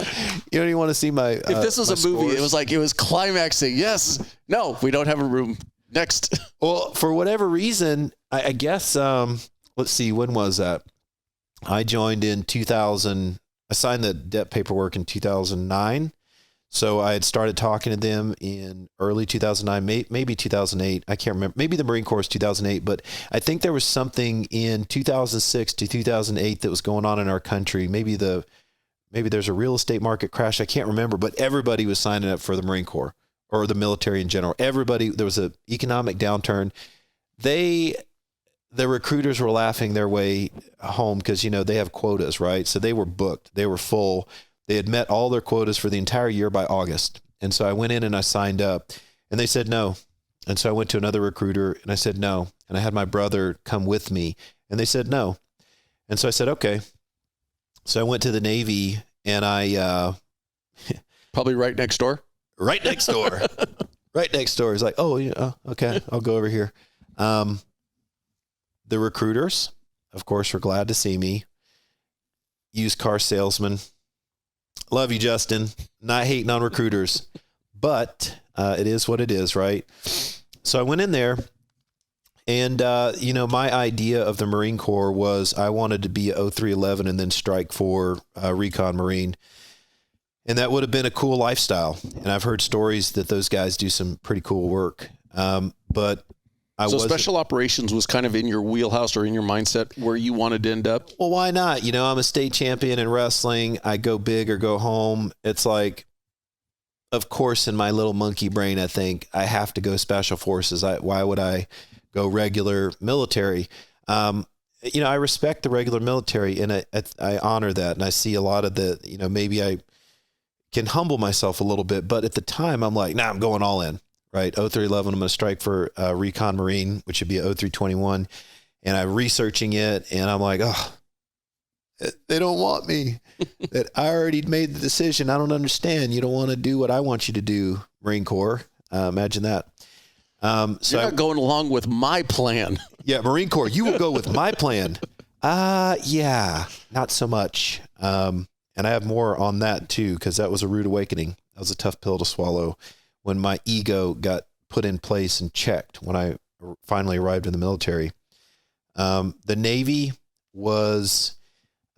want to see my, if this was a movie, scores. It was climaxing. Yes. No, we don't have a room. Next. Well, for whatever reason, I guess, let's see, when was that? I joined in 2000. I signed the debt paperwork in 2009. So I had started talking to them in early 2009, maybe 2008. I can't remember. Maybe the Marine Corps was 2008, but I think there was something in 2006 to 2008 that was going on in our country. Maybe there's a real estate market crash. I can't remember, but everybody was signing up for the Marine Corps or the military in general. Everybody, there was an economic downturn. The recruiters were laughing their way home because, they have quotas, right? So they were booked. They were full. They had met all their quotas for the entire year by August. And so I went in and I signed up and they said no. And so I went to another recruiter and I said no. And I had my brother come with me and they said no. And so I said, okay. So I went to the Navy and I... Probably right next door? Right next door. Right next door. He's like, oh, yeah, okay, I'll go over here. The recruiters, of course, were glad to see me. Used car salesman. Love you, Justin. Not hating on recruiters, but it is what it is, right? So I went in there and, my idea of the Marine Corps was I wanted to be a 0311 and then strike for Recon Marine. And that would have been a cool lifestyle. And I've heard stories that those guys do some pretty cool work. But So special operations was kind of in your wheelhouse or in your mindset where you wanted to end up? Well, why not? I'm a state champion in wrestling. I go big or go home. It's like, of course, in my little monkey brain, I think I have to go special forces. Why would I go regular military? I respect the regular military and I honor that. And I see a lot of maybe I can humble myself a little bit, but at the time I'm like, nah, I'm going all in. right? 0311, I'm going to strike for Recon Marine, which would be a 0321. And I'm researching it, and I'm like, oh, they don't want me. That I already made the decision. I don't understand. You don't want to do what I want you to do, Marine Corps. Imagine that. So you're not going along with my plan. Yeah, Marine Corps, you will go with my plan. Yeah, not so much. And I have more on that too, because that was a rude awakening. That was a tough pill to swallow when my ego got put in place and checked when I finally arrived in the military. The Navy was,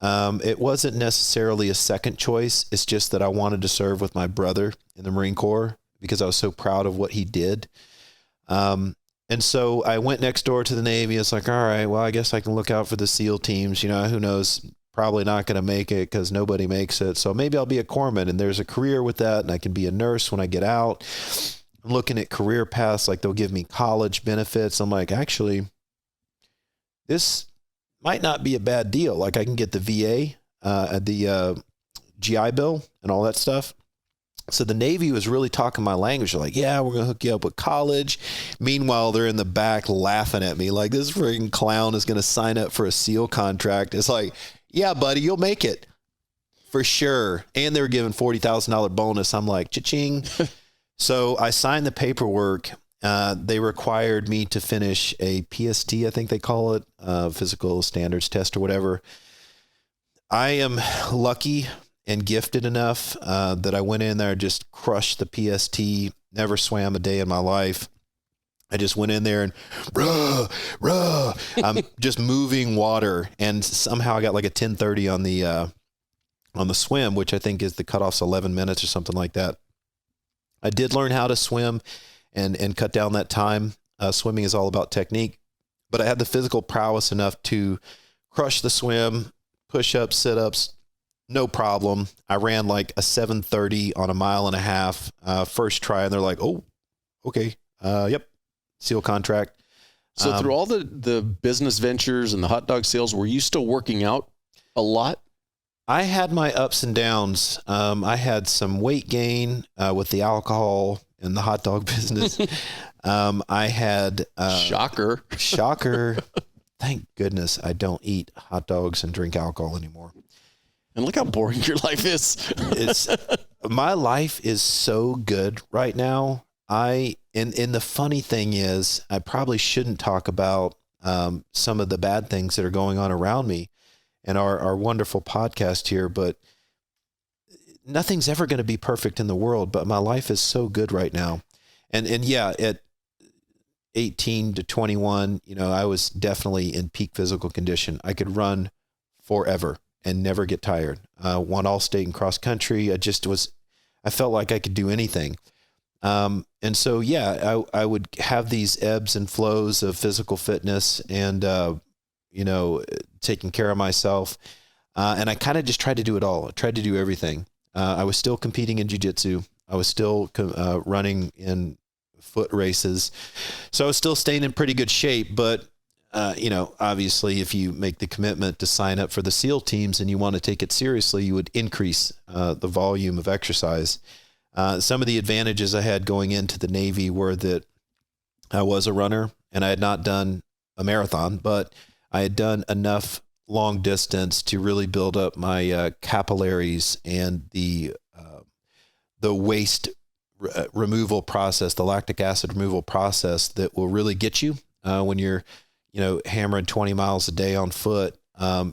it wasn't necessarily a second choice. It's just that I wanted to serve with my brother in the Marine Corps because I was so proud of what he did. And so I went next door to the Navy. It's like, all right, well, I guess I can look out for the SEAL teams. You know, who knows? Probably not going to make it because nobody makes it. So maybe I'll be a corpsman, and there's a career with that, and I can be a nurse when I get out. I'm looking at career paths, like they'll give me college benefits. I'm like, actually, this might not be a bad deal. Like I can get the VA, the GI Bill and all that stuff. So the Navy was really talking my language. They're like, yeah, we're going to hook you up with college. Meanwhile, they're in the back laughing at me like this freaking clown is going to sign up for a SEAL contract. It's like, yeah, buddy, you'll make it for sure. And they were giving $40,000 bonus. I'm like, cha-ching. So I signed the paperwork. They required me to finish a PST, I think they call it, physical standards test or whatever. I am lucky and gifted enough that I went in there, just crushed the PST, never swam a day in my life. I just went in there and I'm just moving water, and somehow I got like a 10:30 on the swim, which I think is the cutoff's 11 minutes or something like that. I did learn how to swim and cut down that time. Swimming is all about technique, but I had the physical prowess enough to crush the swim, push-ups, sit-ups, no problem. I ran like a 7:30 on a 1.5 miles, first try, and they're like, oh, okay. Yep. SEAL contract. So through all the business ventures and the hot dog sales, were you still working out a lot? I had my ups and downs. I had some weight gain with the alcohol and the hot dog business. I had shocker. Thank goodness I don't eat hot dogs and drink alcohol anymore. And look how boring your life is. My life is so good right now. And the funny thing is, I probably shouldn't talk about some of the bad things that are going on around me and our wonderful podcast here, but nothing's ever going to be perfect in the world, but my life is so good right now. And yeah, at 18 to 21, you know, I was definitely in peak physical condition. I could run forever and never get tired. Won all-state and cross country. I felt like I could do anything. And so, yeah, I would have these ebbs and flows of physical fitness and, you know, taking care of myself. And I kind of just tried to do it all. I tried to do everything. I was still competing in jiu-jitsu. I was still running in foot races. So I was still staying in pretty good shape, but you know, obviously if you make the commitment to sign up for the SEAL teams and you want to take it seriously, you would increase the volume of exercise. Some of the advantages I had going into the Navy were that I was a runner and I had not done a marathon, but I had done enough long distance to really build up my capillaries and the waste removal process, the lactic acid removal process that will really get you when you're, you know, hammering 20 miles a day on foot.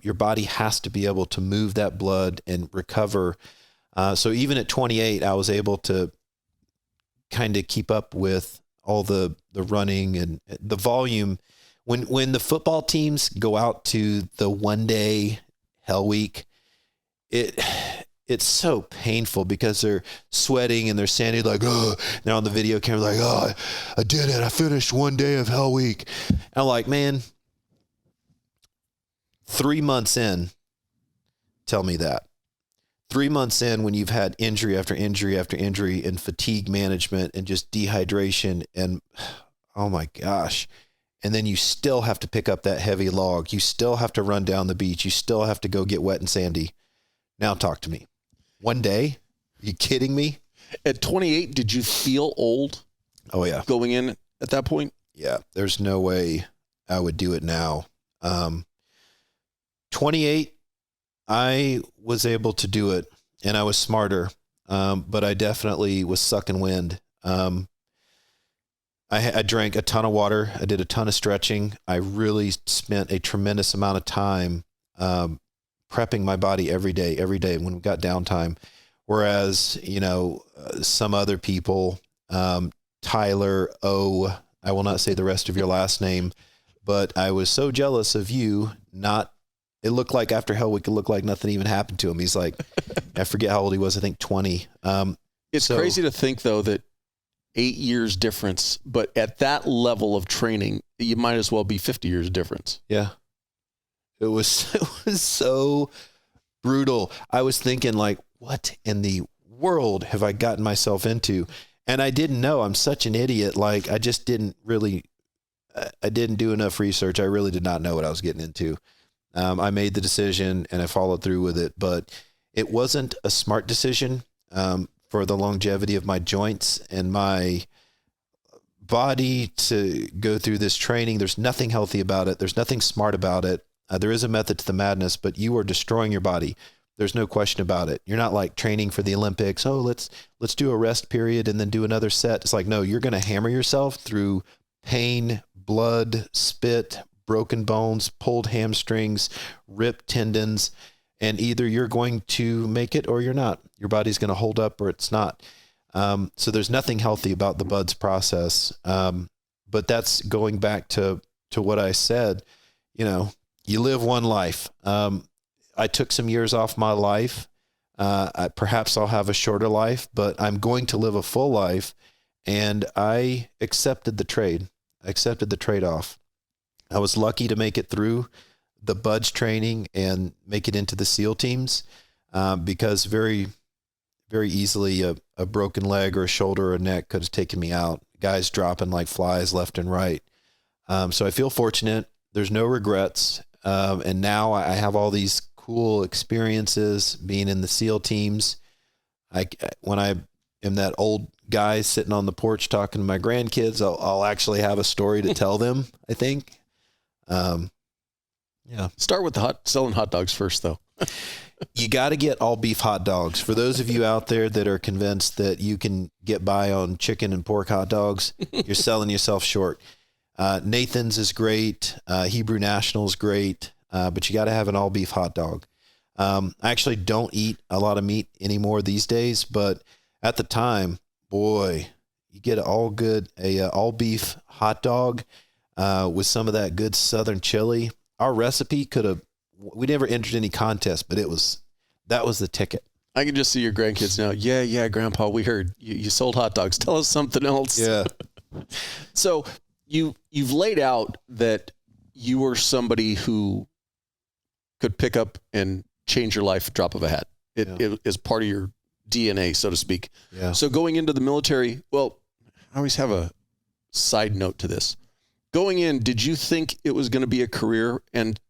Your body has to be able to move that blood and recover. So even at 28, I was able to kind of keep up with all the running and the volume. When the football teams go out to the 1-day hell week, it's so painful because they're sweating and they're standing like, oh, they're on the video camera like, oh, I did it. I finished 1 day of hell week. And I'm like, man, 3 months in, tell me that. 3 months in, when you've had injury after injury after injury and fatigue management and just dehydration and, oh my gosh. And then you still have to pick up that heavy log. You still have to run down the beach. You still have to go get wet and sandy. Now talk to me. 1 day? Are you kidding me? At 28, did you feel old? Oh yeah. going in at that point? Yeah. There's no way I would do it now. 28, I was able to do it and I was smarter. But I definitely was sucking wind. I drank a ton of water. I did a ton of stretching. I really spent a tremendous amount of time, prepping my body every day when we got downtime. Whereas, some other people, Tyler O, I will not say the rest of your last name, but I was so jealous of you. It looked like after Hell Week, it looked like nothing even happened to him. He's like, I forget how old he was. I think 20. It's crazy to think though, that 8 years difference, but at that level of training, you might as well be 50 years difference. Yeah. It was so brutal. I was thinking like, what in the world have I gotten myself into? And I didn't know. I'm such an idiot. Like I just didn't I didn't do enough research. I really did not know what I was getting into. I made the decision and I followed through with it, but it wasn't a smart decision for the longevity of my joints and my body to go through this training. There's nothing healthy about it. There's nothing smart about it. There is a method to the madness, but you are destroying your body. There's no question about it. You're not like training for the Olympics. Oh, let's do a rest period and then do another set. It's like, no, you're going to hammer yourself through pain, blood, spit, broken bones, pulled hamstrings, ripped tendons, and either you're going to make it or you're not. Your body's going to hold up or it's not. So there's nothing healthy about the BUD/S process. But that's going back to what I said, you live one life. I took some years off my life. Perhaps I'll have a shorter life, but I'm going to live a full life. And I accepted the trade. I accepted the trade-off. I was lucky to make it through the BUD/S training and make it into the SEAL teams, because very, very easily a broken leg or a shoulder or a neck could have taken me out. Guys dropping like flies left and right. So I feel fortunate. There's no regrets. And now I have all these cool experiences being in the SEAL teams. When I am that old guy sitting on the porch talking to my grandkids, I'll actually have a story to tell them, I think. Yeah. Start with selling hot dogs first though. You got to get all beef hot dogs. For those of you out there that are convinced that you can get by on chicken and pork hot dogs, you're selling yourself short. Nathan's is great. Hebrew National is great. But you got to have an all beef hot dog. I actually don't eat a lot of meat anymore these days, but at the time, boy, you get all beef hot dog, with some of that good Southern chili. Our recipe we never entered any contest, but that was the ticket. I can just see your grandkids now. Yeah, Grandpa, we heard you sold hot dogs. Tell us something else. Yeah. So you've laid out that you were somebody who could pick up and change your life, drop of a hat. It is part of your DNA, so to speak. Yeah. So going into the military, well, I always have a side note to this. Going in, did you think it was going to be a career? And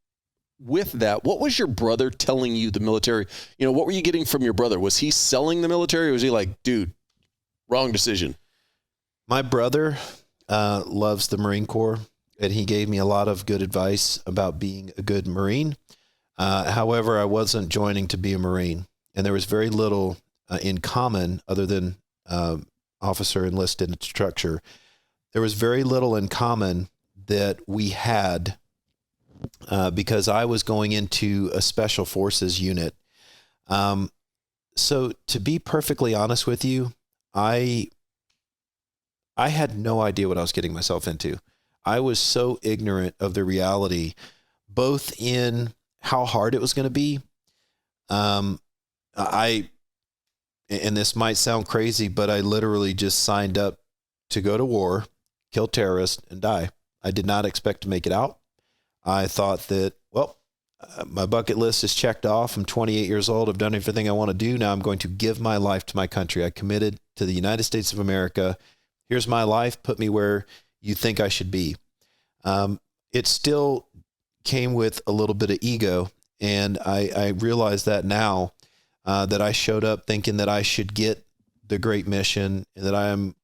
with that, what was your brother telling you the military? What were you getting from your brother? Was he selling the military or was he like, dude, wrong decision? My brother loves the Marine Corps, and he gave me a lot of good advice about being a good Marine. However, I wasn't joining to be a Marine, and there was very little in common other than officer, enlisted, and structure. There was very little in common that we had because I was going into a special forces unit. So to be perfectly honest with you, I had no idea what I was getting myself into. I was so ignorant of the reality, both in how hard it was going to be. And this might sound crazy, but I literally just signed up to go to war, kill terrorists, and die. I did not expect to make it out. I thought that, my bucket list is checked off. I'm 28 years old. I've done everything I want to do. Now I'm going to give my life to my country. I committed to the United States of America. Here's my life. Put me where you think I should be. It still came with a little bit of ego. And I realize that now, that I showed up thinking that I should get the great mission and that I am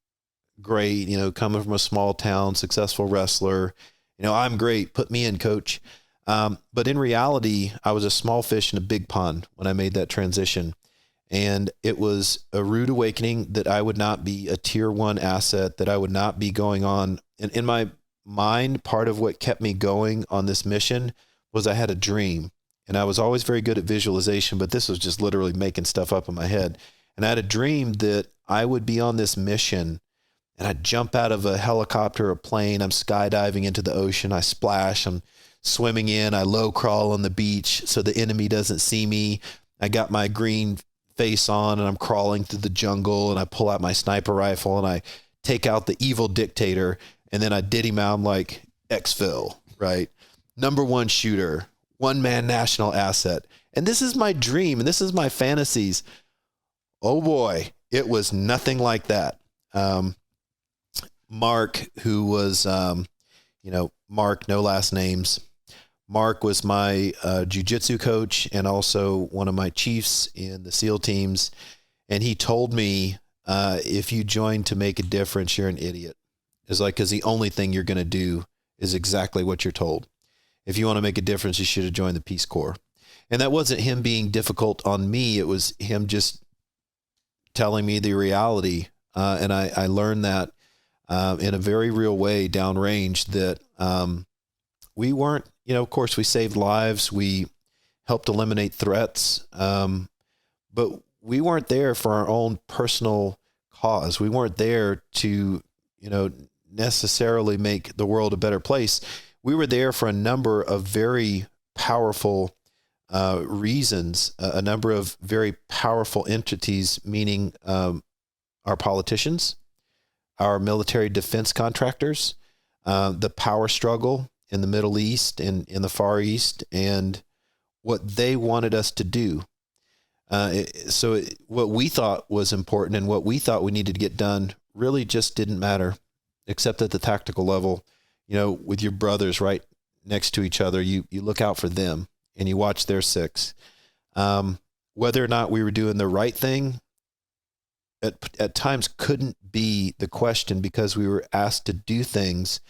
great, coming from a small town, successful wrestler. I'm great. Put me in, coach. But in reality, I was a small fish in a big pond when I made that transition. And it was a rude awakening that I would not be a tier 1 asset, that I would not be going on. And in my mind, part of what kept me going on this mission was I had a dream. And I was always very good at visualization, but this was just literally making stuff up in my head. And I had a dream that I would be on this mission, and I'd jump out of a helicopter or a plane. I'm skydiving into the ocean. I splash. I'm swimming in. I low crawl on the beach so the enemy doesn't see me. I got my green face on, and I'm crawling through the jungle, and I pull out my sniper rifle, and I take out the evil dictator, and then I did him out like Xville, right? Number 1 shooter, 1-man national asset. And this is my dream, and this is my fantasies. Oh boy, it was nothing like that. Mark, who was, Mark, no last names. Mark was my jiu-jitsu coach and also one of my chiefs in the SEAL teams. And he told me, if you join to make a difference, you're an idiot. It's like, because the only thing you're going to do is exactly what you're told. If you want to make a difference, you should have joined the Peace Corps. And that wasn't him being difficult on me. It was him just telling me the reality. And I learned that in a very real way downrange, that we weren't, of course, we saved lives. We helped eliminate threats. But we weren't there for our own personal cause. We weren't there to, necessarily make the world a better place. We were there for a number of very powerful reasons, a number of very powerful entities, meaning our politicians, our military defense contractors, the power struggle in the Middle East and in the Far East, and what they wanted us to do. What we thought was important and what we thought we needed to get done really just didn't matter, except at the tactical level. With your brothers right next to each other, you look out for them and you watch their six. Whether or not we were doing the right thing at times couldn't be the question, because we were asked to do things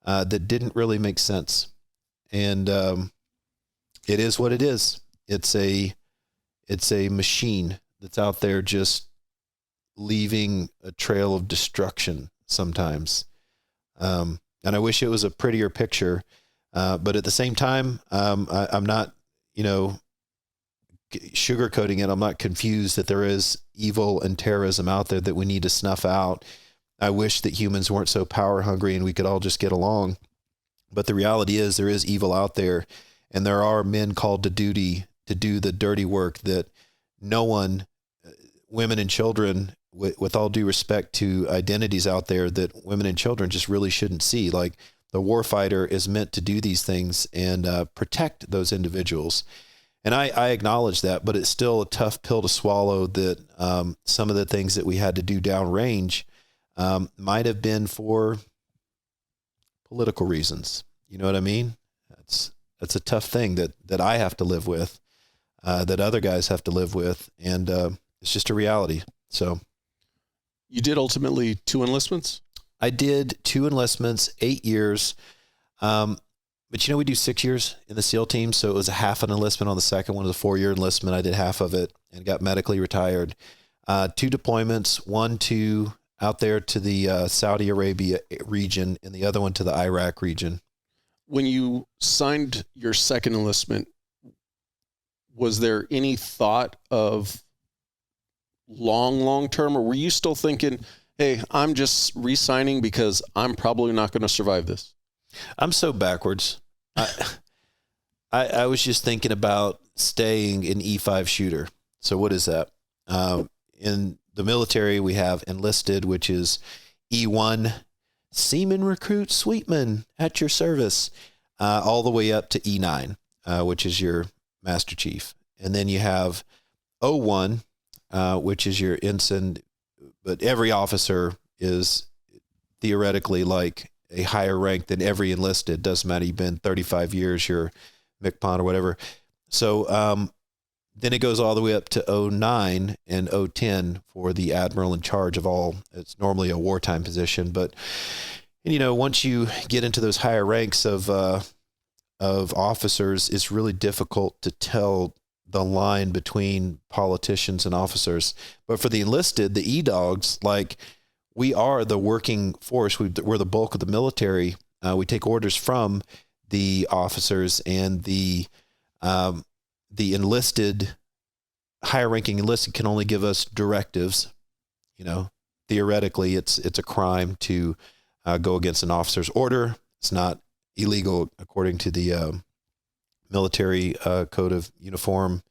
that didn't really make sense. And it is what it is. It's a machine that's out there just leaving a trail of destruction sometimes. And I wish it was a prettier picture. But at the same time, I'm not, sugarcoating it. I'm not confused that there is evil and terrorism out there that we need to snuff out. I wish that humans weren't so power hungry and we could all just get along. But the reality is there is evil out there, and there are men called to duty to do the dirty work that no one, women and children, with all due respect to identities out there, that women and children just really shouldn't see. Like, the warfighter is meant to do these things and protect those individuals. And I acknowledge that, but it's still a tough pill to swallow, that some of the things that we had to do downrange might have been for political reasons. You know what I mean? That's a tough thing that I have to live with, that other guys have to live with. And it's just a reality. So. You did ultimately 2 enlistments? I did 2 enlistments, 8 years. But we do 6 years in the SEAL team. So it was a half an enlistment on the second one. It was a 4-year enlistment. I did half of it and got medically retired. 2 deployments, one to out there to the Saudi Arabia region and the other one to the Iraq region. When you signed your second enlistment, was there any thought of long term, or were you still thinking, hey, I'm just re-signing because I'm probably not going to survive this? I'm so backwards. I was just thinking about staying an E5 shooter. So what is that? In the military, we have enlisted, which is E1, seaman recruit Sweetman at your service, all the way up to E9, which is your master chief. And then you have O1, which is your ensign, but every officer is theoretically like a higher rank than every enlisted. Doesn't matter. You've been 35 years, you're MCPON or whatever. So then it goes all the way up to 09 and 010 for the admiral in charge of all. It's normally a wartime position, but once you get into those higher ranks of officers, it's really difficult to tell the line between politicians and officers. But for the enlisted, the E-Dogs, like, we are the working force. We're the bulk of the military. We take orders from the officers, and the enlisted, higher ranking enlisted can only give us directives. Theoretically, it's a crime to go against an officer's order. It's not illegal according to the military code of uniform,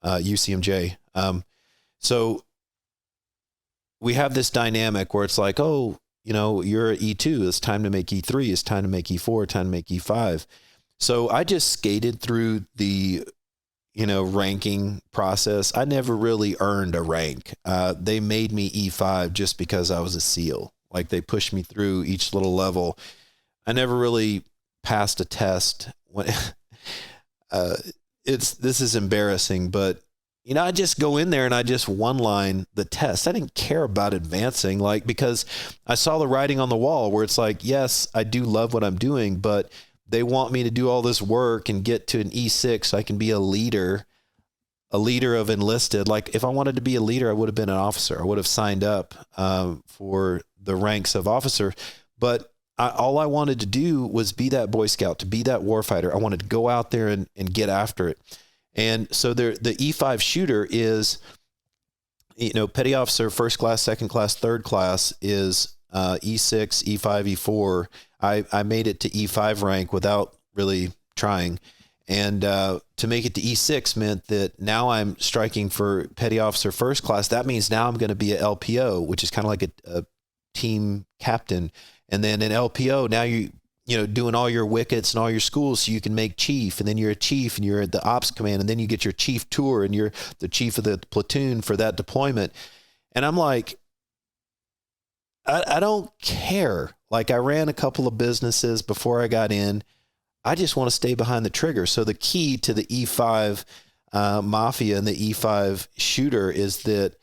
UCMJ. So we have this dynamic where it's like, oh, you're at E2. It's time to make E3. It's time to make E4. Time to make E5. So I just skated through the, ranking process. I never really earned a rank. They made me E5 just because I was a SEAL. Like, they pushed me through each little level. I never really passed a test. This is embarrassing, but I just go in there and I just one line the test. I didn't care about advancing, because I saw the writing on the wall where it's like, yes, I do love what I'm doing, but they want me to do all this work and get to an E6 so I can be a leader of enlisted. Like, if I wanted to be a leader, I would have been an officer. I would have signed up for the ranks of officer. But all I wanted to do was be that Boy Scout, to be that warfighter. I wanted to go out there and get after it. And so the E5 shooter is, petty officer, first class, second class, third class is E6, E5, E4. I made it to E5 rank without really trying. And to make it to E6 meant that now I'm striking for petty officer first class. That means now I'm going to be a LPO, which is kind of like a team captain. And then in LPO, now doing all your wickets and all your schools so you can make chief, and then you're a chief and you're at the ops command, and then you get your chief tour and you're the chief of the platoon for that deployment. And I'm like, I don't care. Like, I ran a couple of businesses before I got in. I just want to stay behind the trigger. So the key to the E5 mafia and the E5 shooter is that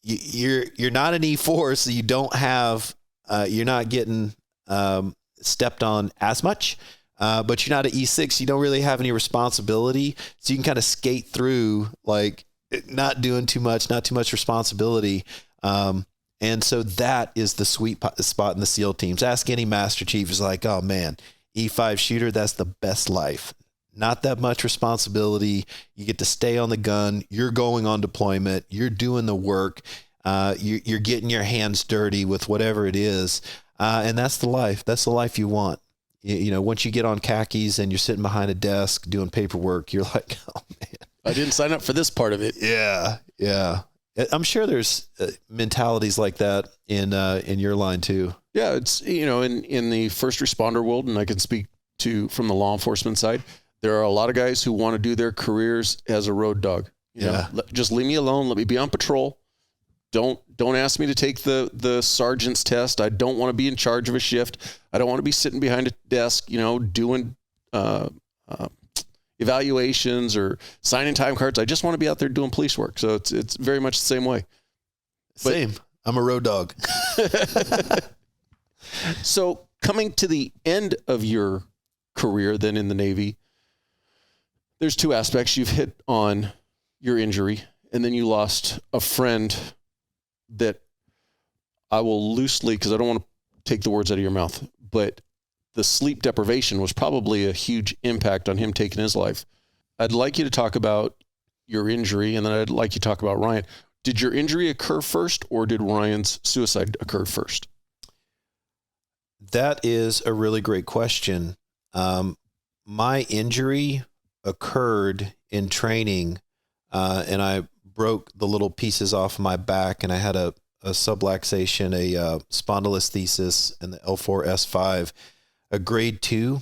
you're not an E4, so you don't have, you're not getting stepped on as much, but you're not at E6. You don't really have any responsibility, so you can kind of skate through, like, not doing too much, not too much responsibility. And so that is the sweet spot in the SEAL teams. Ask any Master Chief, is like, oh man, E5 shooter, that's the best life. Not that much responsibility. You get to stay on the gun. You're going on deployment. You're doing the work. You're getting your hands dirty with whatever it is. And that's the life. That's the life you want. Once you get on khakis and you're sitting behind a desk doing paperwork, you're like, oh man, I didn't sign up for this part of it. Yeah. Yeah. I'm sure there's mentalities like that in your line too. Yeah. It's, in the first responder world, and I can speak from the law enforcement side, there are a lot of guys who want to do their careers as a road dog. Just leave me alone. Let me be on patrol. Don't ask me to take the sergeant's test. I don't want to be in charge of a shift. I don't want to be sitting behind a desk, doing evaluations or signing time cards. I just want to be out there doing police work. So it's very much the same way. Same. I'm a road dog. So coming to the end of your career then in the Navy, there's two aspects. You've hit on your injury, and then you lost a friend that I will loosely, because I don't want to take the words out of your mouth, but the sleep deprivation was probably a huge impact on him taking his life. I'd like you to talk about your injury, and then I'd like you to talk about Ryan. Did your injury occur first, or did Ryan's suicide occur first? That is a really great question. My injury occurred in training, and I broke the little pieces off my back, and I had a subluxation, a spondylolisthesis, and the L4 S5, a grade 2,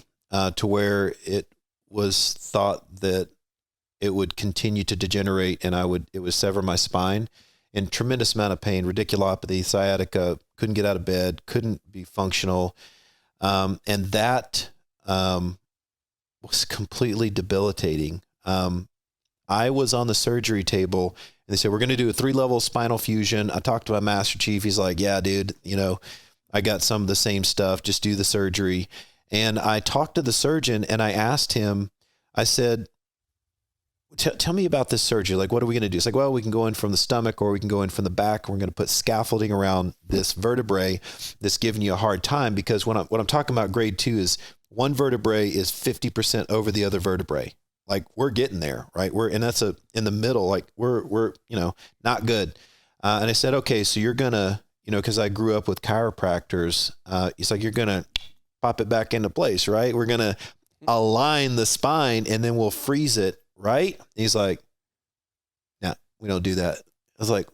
to where it was thought that it would continue to degenerate, and it would sever my spine. In tremendous amount of pain, radiculopathy, sciatica, couldn't get out of bed, couldn't be functional, and that was completely debilitating. I was on the surgery table and they said, we're going to do a 3-level spinal fusion. I talked to my master chief. He's like, yeah, dude, I got some of the same stuff. Just do the surgery. And I talked to the surgeon and I asked him, I said, tell me about this surgery. Like, what are we going to do? It's like, well, we can go in from the stomach or we can go in from the back. We're going to put scaffolding around this vertebrae that's giving you a hard time, because what I'm talking about grade 2 is one vertebrae is 50% over the other vertebrae. Like, we're getting there, right? And that's in the middle, like we're not good. And I said, okay, so you're going to, cause I grew up with chiropractors. It's like, you're going to pop it back into place, right? We're going to align the spine and then we'll freeze it. Right? He's like, no, we don't do that. I was like,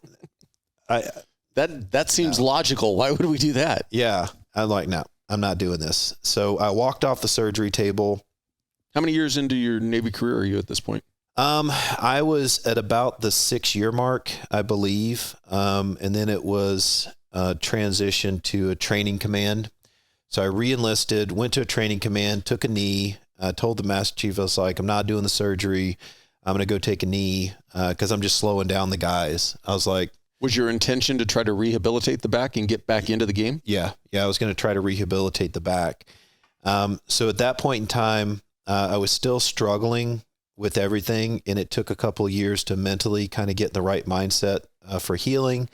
that seems logical. Why would we do that? Yeah. I'm like, no, I'm not doing this. So I walked off the surgery table. How many years into your Navy career are you at this point? I was at about the 6-year mark, I believe. And then it was transitioned to a training command. So I re-enlisted, went to a training command, took a knee. I told the master chief, I was like, I'm not doing the surgery. I'm going to go take a knee because I'm just slowing down the guys. I was like, was your intention to try to rehabilitate the back and get back into the game? Yeah. I was going to try to rehabilitate the back. So at that point in time, I was still struggling with everything, and it took a couple of years to mentally kind of get in the right mindset for healing.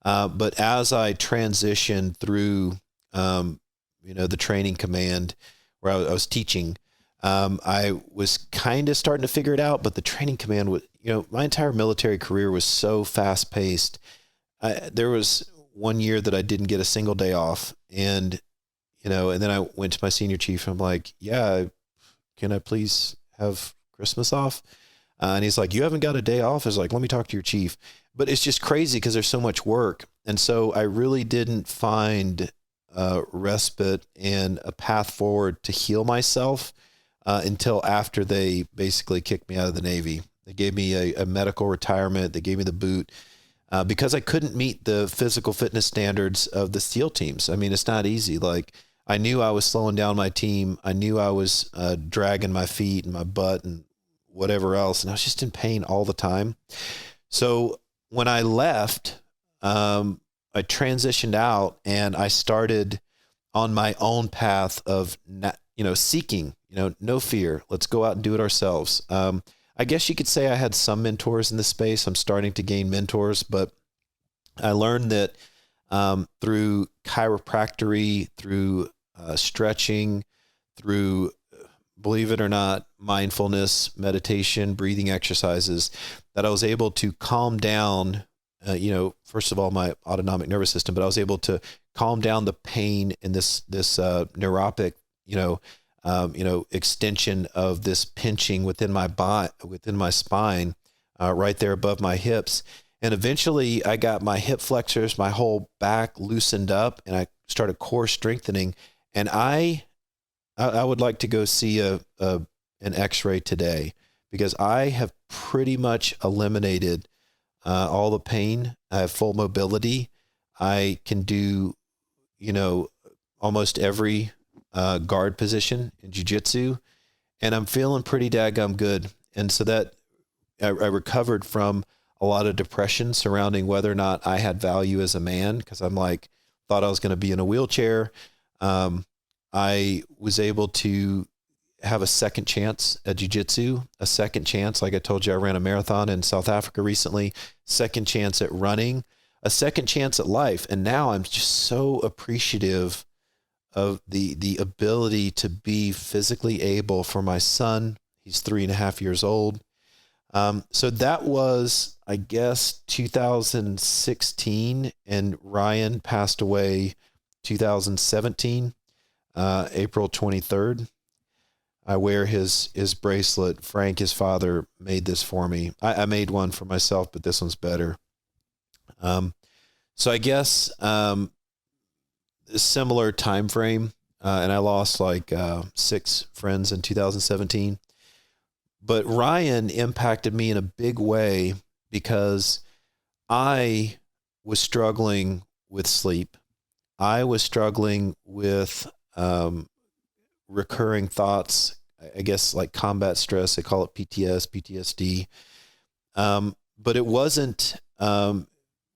But as I transitioned through, the training command where I was teaching, I was kind of starting to figure it out, but the training command was, my entire military career was so fast paced. There was one year that I didn't get a single day off. And then I went to my senior chief and I'm like, yeah, can I please have Christmas off? And he's like, you haven't got a day off? I was like, let me talk to your chief. But it's just crazy because there's so much work. And so I really didn't find respite and a path forward to heal myself until after they basically kicked me out of the Navy. They gave me a medical retirement. They gave me the boot because I couldn't meet the physical fitness standards of the SEAL teams. I mean, it's not easy. Like, I knew I was slowing down my team. I knew I was dragging my feet and my butt and whatever else. And I was just in pain all the time. So when I left, I transitioned out and I started on my own path of, seeking, no fear. Let's go out and do it ourselves. I guess you could say I had some mentors in this space. I'm starting to gain mentors, but I learned that through chiropractic, through stretching, through, believe it or not, mindfulness, meditation, breathing exercises, that I was able to calm down, first of all, my autonomic nervous system, but I was able to calm down the pain in this neuropathic, extension of this pinching within my spine, right there above my hips. And eventually I got my hip flexors, my whole back loosened up, and I started core strengthening. And I would like to go see an x-ray today, because I have pretty much eliminated all the pain. I have full mobility. I can do, almost every guard position in jiu-jitsu, and I'm feeling pretty daggum good. And so that I recovered from a lot of depression surrounding whether or not I had value as a man, because I'm like, thought I was going to be in a wheelchair. I was able to have a second chance at jiu-jitsu, a second chance. Like I told you, I ran a marathon in South Africa recently, second chance at running, a second chance at life. And now I'm just so appreciative of the ability to be physically able for my son. He's 3.5 years old. So that was, I guess, 2016, and Ryan passed away 2017, April 23rd. I wear his bracelet. Frank, his father, made this for me. I made one for myself, but this one's better. So I guess a similar time frame, and I lost like 6 friends in 2017. But Ryan impacted me in a big way because I was struggling with sleep. I was struggling with recurring thoughts, I guess like combat stress. They call it PTSD. But it wasn't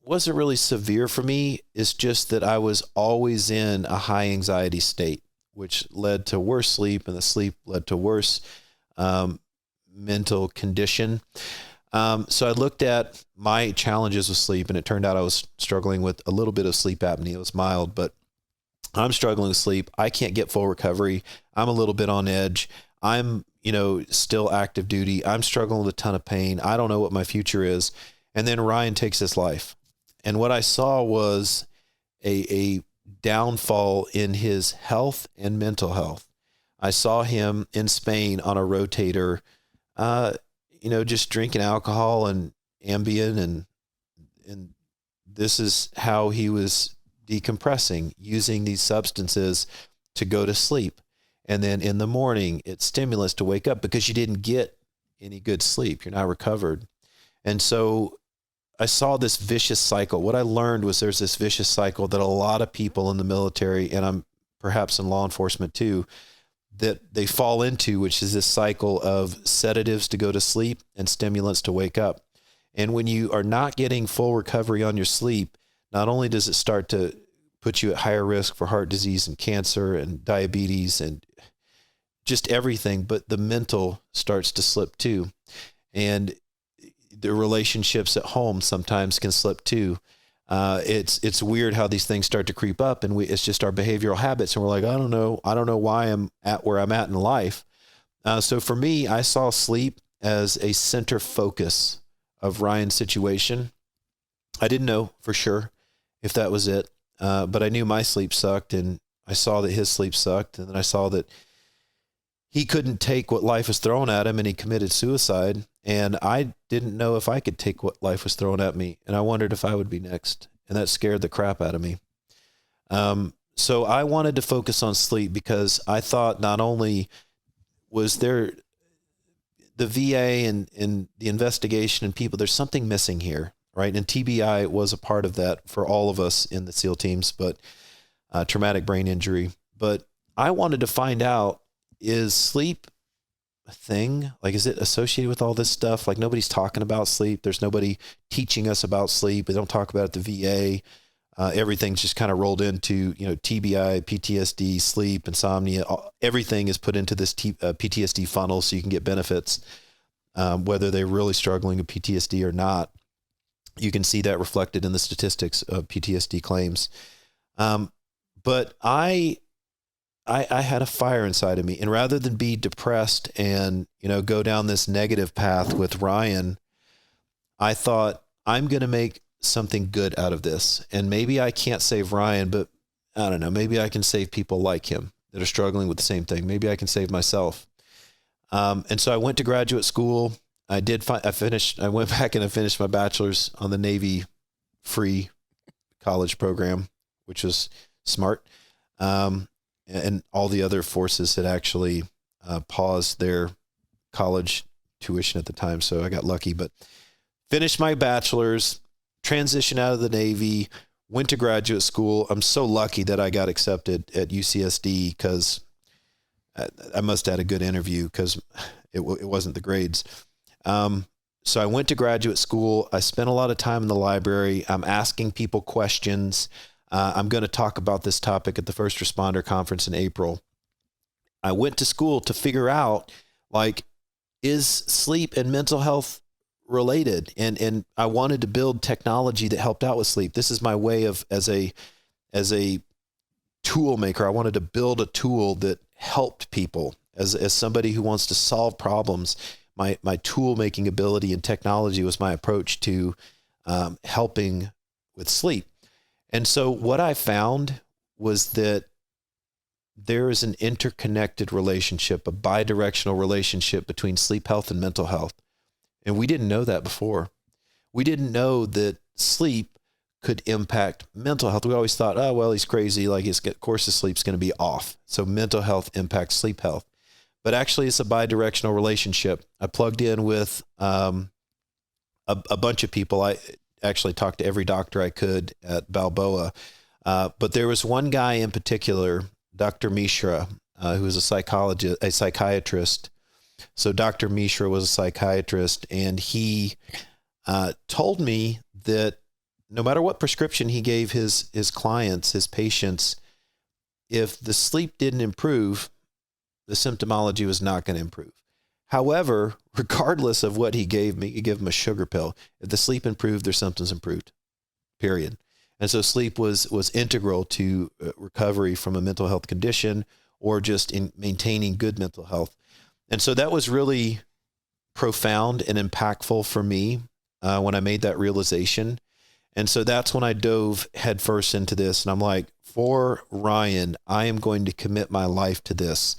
really severe for me. It's just that I was always in a high anxiety state, which led to worse sleep, and the sleep led to worse mental condition. So I looked at my challenges with sleep, and it turned out I was struggling with a little bit of sleep apnea. It was mild, but I'm struggling with sleep. I can't get full recovery. I'm a little bit on edge. I'm, still active duty. I'm struggling with a ton of pain. I don't know what my future is. And then Ryan takes his life. And what I saw was a downfall in his health and mental health. I saw him in Spain on a rotator, just drinking alcohol and Ambien, and this is how he was decompressing, using these substances to go to sleep. And then in the morning, it's stimulus to wake up because you didn't get any good sleep. You're not recovered. And so I saw this vicious cycle. What I learned was there's this vicious cycle that a lot of people in the military, and I'm perhaps in law enforcement too, that they fall into, which is this cycle of sedatives to go to sleep and stimulants to wake up. And when you are not getting full recovery on your sleep, not only does it start to put you at higher risk for heart disease and cancer and diabetes and just everything, but the mental starts to slip too. And the relationships at home sometimes can slip too. It's weird how these things start to creep up, and it's just our behavioral habits. And we're like, I don't know why I'm at where I'm at in life. So for me, I saw sleep as a center focus of Ryan's situation. I didn't know for sure if that was it. But I knew my sleep sucked, and I saw that his sleep sucked. And then I saw that he couldn't take what life was throwing at him, and he committed suicide. And I didn't know if I could take what life was throwing at me. And I wondered if I would be next. And that scared the crap out of me. So I wanted to focus on sleep because I thought not only was there the VA and the investigation and people, there's something missing here, right? And TBI was a part of that for all of us in the SEAL teams, but traumatic brain injury. But I wanted to find out, is sleep a thing? Like, is it associated with all this stuff? Like, nobody's talking about sleep. There's nobody teaching us about sleep. We don't talk about it at the VA. Everything's just kind of rolled into, TBI, PTSD, sleep, insomnia. Everything is put into this PTSD funnel so you can get benefits, whether they're really struggling with PTSD or not. You can see that reflected in the statistics of PTSD claims. But I had a fire inside of me, and rather than be depressed and, go down this negative path with Ryan, I thought, I'm going to make something good out of this. And maybe I can't save Ryan, but I don't know, maybe I can save people like him that are struggling with the same thing. Maybe I can save myself. And so I went to graduate school. I went back and I finished my bachelor's on the Navy free college program, which was smart. And all the other forces had actually paused their college tuition at the time. So I got lucky, but finished my bachelor's, transitioned out of the Navy, went to graduate school. I'm so lucky that I got accepted at UCSD because I must have had a good interview because it wasn't the grades. So I went to graduate school. I spent a lot of time in the library. I'm asking people questions. I'm going to talk about this topic at the First Responder Conference in April. I went to school to figure out, is sleep and mental health related? And I wanted to build technology that helped out with sleep. This is my way of, as a tool maker, I wanted to build a tool that helped people. As somebody who wants to solve problems, my tool making ability and technology was my approach to helping with sleep. And so what I found was that there is an interconnected relationship, a bidirectional relationship between sleep health and mental health. And we didn't know that before. We didn't know that sleep could impact mental health. We always thought, oh, well, he's crazy. His course of sleep's going to be off. So mental health impacts sleep health. But actually, it's a bidirectional relationship. I plugged in with a bunch of people. I actually talked to every doctor I could at Balboa. But there was one guy in particular, Dr. Mishra, who was a psychiatrist. So Dr. Mishra was a psychiatrist, and he told me that no matter what prescription he gave his clients, his patients, if the sleep didn't improve, the symptomology was not going to improve. However, regardless of what he gave me, he gave them a sugar pill. If the sleep improved, their symptoms improved, period. And so sleep was integral to recovery from a mental health condition or just in maintaining good mental health. And so that was really profound and impactful for me when I made that realization. And so that's when I dove headfirst into this. And I'm like, for Ryan, I am going to commit my life to this.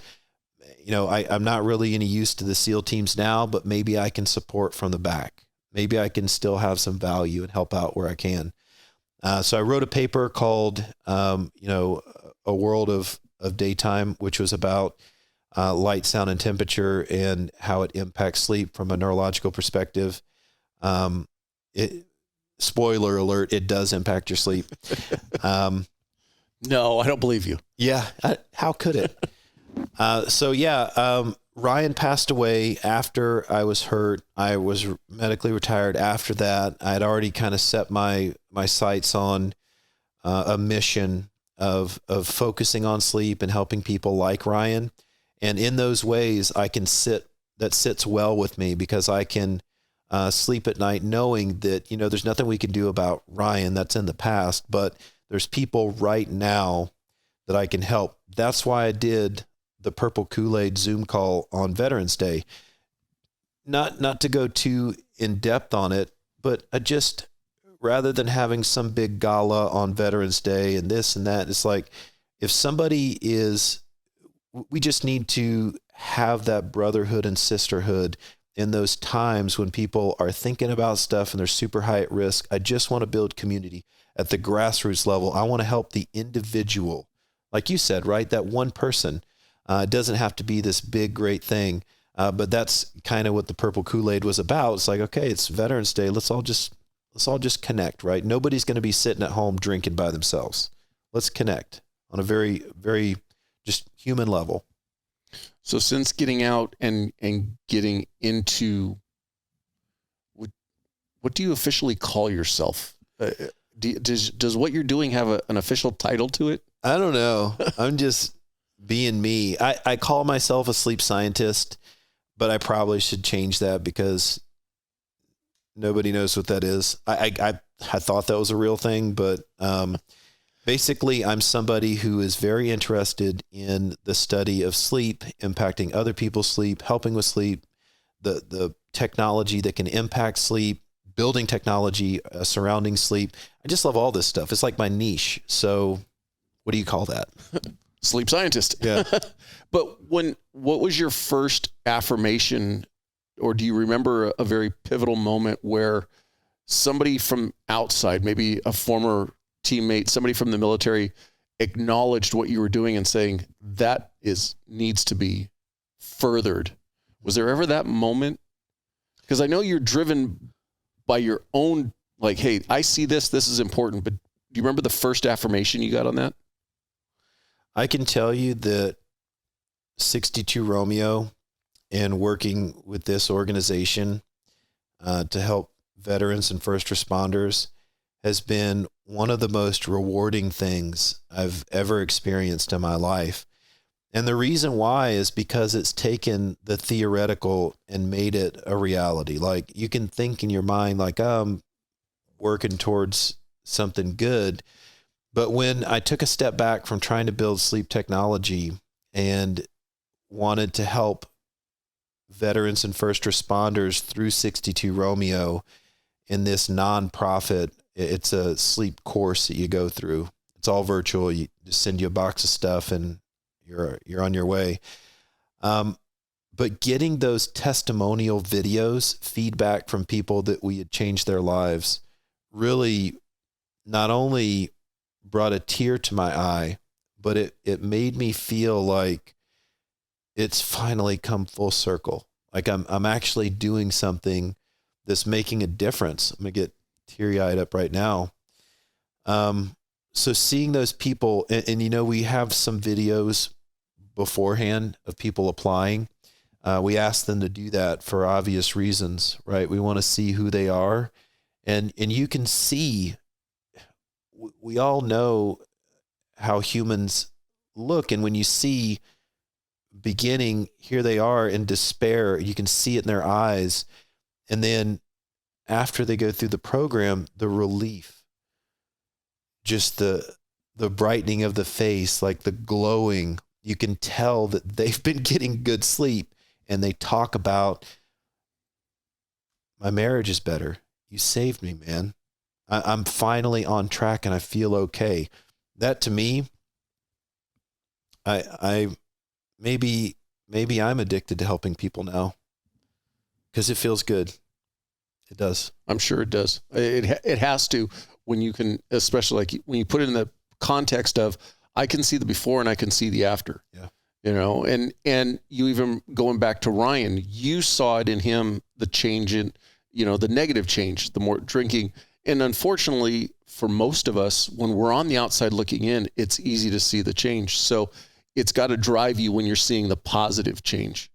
I'm not really any use to the SEAL teams now, but maybe I can support from the back. Maybe I can still have some value and help out where I can. So I wrote a paper called, A World of Daytime, which was about light, sound, and temperature and how it impacts sleep from a neurological perspective. Spoiler alert, it does impact your sleep. No, I don't believe you. Yeah. How could it? Ryan passed away after I was hurt. I was medically retired after that. I had already kind of set my sights on a mission of focusing on sleep and helping people like Ryan. And in those ways, that sits well with me because I can sleep at night knowing that, there's nothing we can do about Ryan. That's in the past, but there's people right now that I can help. That's why I did the Purple Kool-Aid Zoom call on Veterans Day. Not to go too in depth on it, but just rather than having some big gala on Veterans Day and this and that, it's like, if we just need to have that brotherhood and sisterhood in those times when people are thinking about stuff and they're super high at risk. I just want to build community at the grassroots level. I want to help the individual. Like you said, right? That one person. It doesn't have to be this big, great thing. But that's kind of what the Purple Kool-Aid was about. It's like, okay, it's Veterans Day. Let's all just connect, right? Nobody's going to be sitting at home drinking by themselves. Let's connect on a very, very just human level. So since getting out and getting into, what do you officially call yourself? Does what you're doing have an official title to it? I don't know. I'm just being me. I call myself a sleep scientist, but I probably should change that because nobody knows what that is. I thought that was a real thing, but basically I'm somebody who is very interested in the study of sleep, impacting other people's sleep, helping with sleep, the technology that can impact sleep, building technology surrounding sleep. I just love all this stuff. It's like my niche. So what do you call that? Sleep scientist. Yeah. But what was your first affirmation, or do you remember a very pivotal moment where somebody from outside, maybe a former teammate, somebody from the military, acknowledged what you were doing and saying that needs to be furthered? Was there ever that moment? Because I know you're driven by your own, like, hey, I see this is important, but do you remember the first affirmation you got on that? I can tell you that 62 Romeo and working with this organization to help veterans and first responders has been one of the most rewarding things I've ever experienced in my life. And the reason why is because it's taken the theoretical and made it a reality. Like, you can think in your mind, like, I'm working towards something good. But when I took a step back from trying to build sleep technology and wanted to help veterans and first responders through 62 Romeo in this nonprofit, it's a sleep course that you go through. It's all virtual. You just send you a box of stuff and you're on your way. But getting those testimonial videos, feedback from people that we had changed their lives, really not only brought a tear to my eye, but it made me feel like it's finally come full circle. Like I'm actually doing something that's making a difference. I'm gonna get teary-eyed up right now. So seeing those people, and we have some videos beforehand of people applying. We ask them to do that for obvious reasons, right? We want to see who they are. And you can see, we all know how humans look. And when you see beginning, here they are in despair, you can see it in their eyes. And then after they go through the program, the relief, just the brightening of the face, like the glowing, you can tell that they've been getting good sleep. And they talk about, my marriage is better. You saved me, man. I'm finally on track and I feel okay. That to me, I maybe I'm addicted to helping people now because it feels good. It does. I'm sure it does. It has to, when you can, especially like when you put it in the context of, I can see the before and I can see the after. Yeah. You know, and you even going back to Ryan, you saw it in him, the change in, you know, the negative change, the more drinking. And unfortunately for most of us, when we're on the outside looking in, it's easy to see the change. So it's got to drive you when you're seeing the positive change.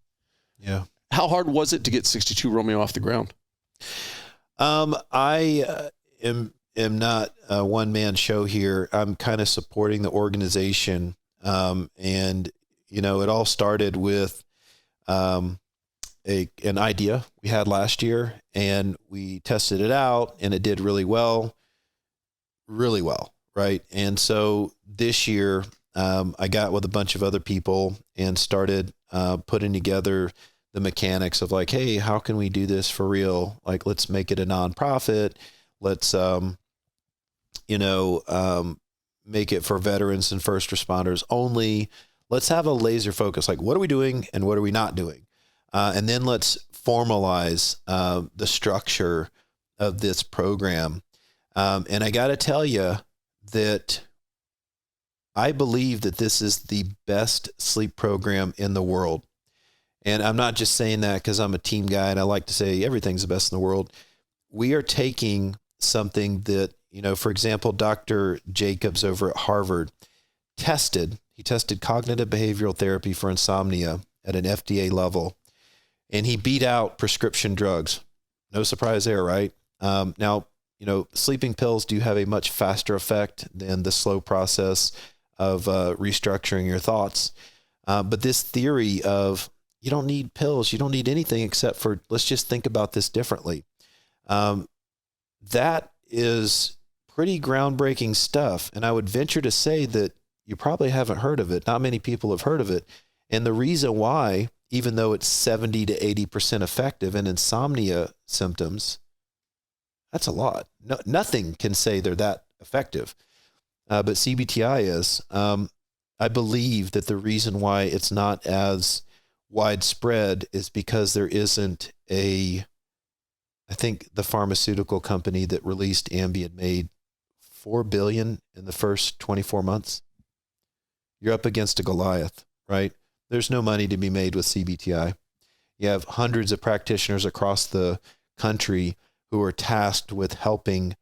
Yeah. How hard was it to get 62 Romeo off the ground? I am not a one-man show here. I'm kind of supporting the organization. And, you know, it all started with an idea we had last year, and we tested it out, and it did really well, right? And so this year, I got with a bunch of other people and started putting together the mechanics of like, hey, how can we do this for real? Like, let's make it a nonprofit. Let's, make it for veterans and first responders only. Let's have a laser focus. Like, what are we doing and what are we not doing? And then let's formalize the structure of this program. And I got to tell you that I believe that this is the best sleep program in the world. And I'm not just saying that because I'm a team guy and I like to say everything's the best in the world. We are taking something that, you know, for example, Dr. Jacobs over at Harvard tested cognitive behavioral therapy for insomnia at an FDA level, and he beat out prescription drugs. No surprise there, right? Now, you know, sleeping pills do have a much faster effect than the slow process of restructuring your thoughts. But this theory of you don't need pills, you don't need anything except for, let's just think about this differently. That is pretty groundbreaking stuff. And I would venture to say that you probably haven't heard of it. Not many people have heard of it. And the reason why, even though it's 70 to 80% effective in insomnia symptoms, that's a lot. No, nothing can say they're that effective. But CBTI is. I believe that the reason why it's not as widespread is because there isn't I think the pharmaceutical company that released Ambien made $4 billion in the first 24 months. You're up against a Goliath, right? There's no money to be made with CBTI. You have hundreds of practitioners across the country who are tasked with helping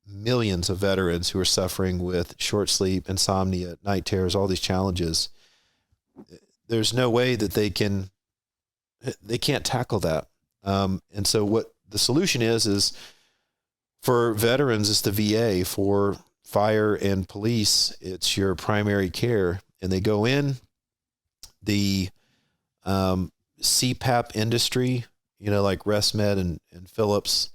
millions of veterans who are suffering with short sleep, insomnia, night terrors, all these challenges. There's no way that they can't tackle that. And so what the solution is for veterans, it's the VA. For fire and police, it's your primary care. And they go in, the CPAP industry, you know, like ResMed and Philips,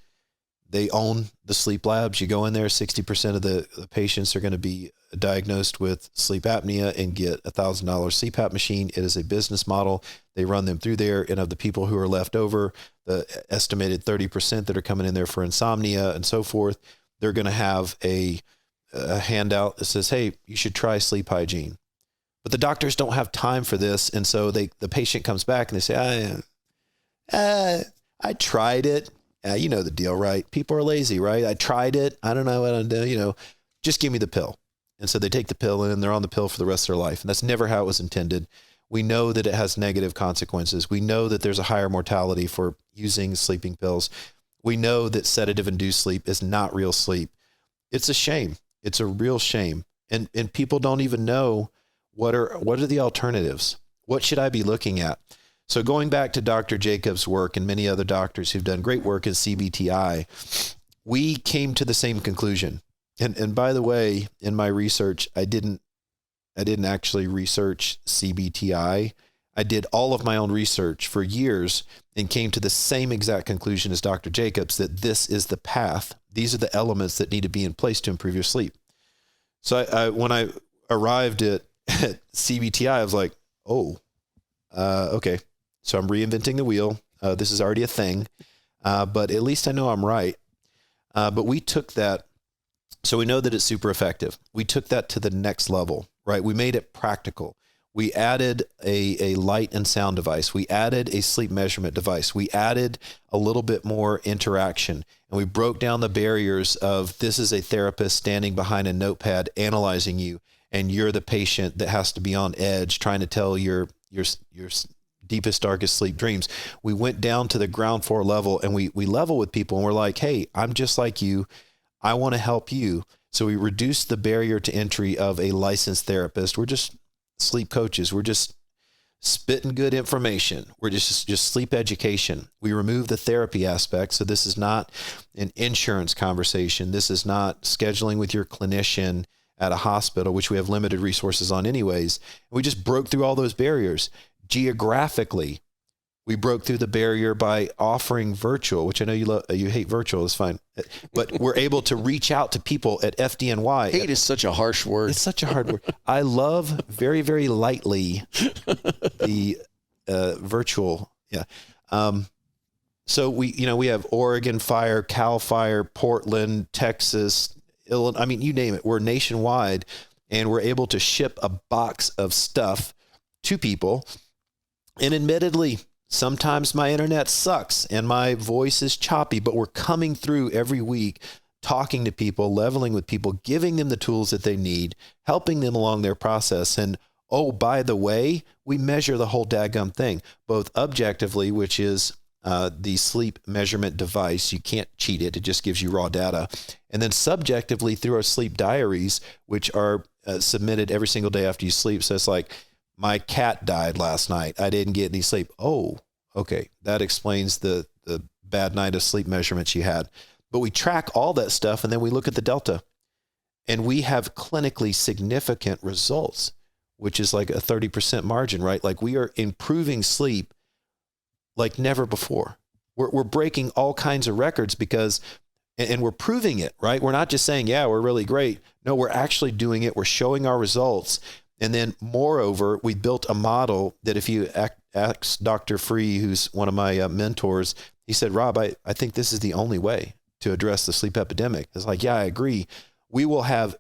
they own the sleep labs. You go in there, 60% of the patients are going to be diagnosed with sleep apnea and get $1,000 CPAP machine. It is a business model. They run them through there. And of the people who are left over, the estimated 30% that are coming in there for insomnia and so forth, they're going to have a handout that says, hey, you should try sleep hygiene. But the doctors don't have time for this. And so the patient comes back and they say, I tried it. You know the deal, right? People are lazy, right? I tried it. I don't know what I'm doing. You know, just give me the pill. And so they take the pill and they're on the pill for the rest of their life. And that's never how it was intended. We know that it has negative consequences. We know that there's a higher mortality for using sleeping pills. We know that sedative-induced sleep is not real sleep. It's a shame. It's a real shame. And people don't even know what are the alternatives. What should I be looking at? So going back to Dr. Jacobs' work and many other doctors who've done great work in CBTI, we came to the same conclusion. And by the way, in my research, I didn't actually research CBTI. I did all of my own research for years and came to the same exact conclusion as Dr. Jacobs, that this is the path. These are the elements that need to be in place to improve your sleep. So when I arrived at CBTI, I was like, okay. So I'm reinventing the wheel. This is already a thing, but at least I know I'm right. But we took that. So we know that it's super effective. We took that to the next level, right? We made it practical. We added a light and sound device. We added a sleep measurement device. We added a little bit more interaction, and we broke down the barriers of this is a therapist standing behind a notepad analyzing you, and you're the patient that has to be on edge trying to tell your deepest, darkest sleep dreams. We went down to the ground floor level, and we level with people, and we're like, hey, I'm just like you. I want to help you. So we reduced the barrier to entry of a licensed therapist. We're just sleep coaches. We're just spitting good information. We're just sleep education. We remove the therapy aspect. So this is not an insurance conversation. This is not scheduling with your clinician at a hospital, which we have limited resources on anyways. We just broke through all those barriers. Geographically, we broke through the barrier by offering virtual, which I know you hate virtual. It's fine. But we're able to reach out to people at FDNY. Hate is such a harsh word. It's such a hard word. I love very, very lightly the virtual. Yeah. So we have Oregon Fire, Cal Fire, Portland, Texas, Illinois. I mean, you name it. We're nationwide, and we're able to ship a box of stuff to people. And admittedly, sometimes my internet sucks and my voice is choppy, but we're coming through every week, talking to people, leveling with people, giving them the tools that they need, helping them along their process. And oh, by the way, we measure the whole daggum thing, both objectively, which is the sleep measurement device. You can't cheat it. It just gives you raw data. And then subjectively through our sleep diaries, which are submitted every single day after you sleep. So it's like, my cat died last night. I didn't get any sleep. Oh, okay. That explains the bad night of sleep measurements you had. But we track all that stuff, and then we look at the delta. And we have clinically significant results, which is like a 30% margin, right? Like we are improving sleep like never before. We're breaking all kinds of records and we're proving it, right? We're not just saying, yeah, we're really great. No, we're actually doing it. We're showing our results. And then moreover, we built a model that if you ask Dr. Free, who's one of my mentors, he said, Rob, I think this is the only way to address the sleep epidemic. It's like, yeah, I agree. We will have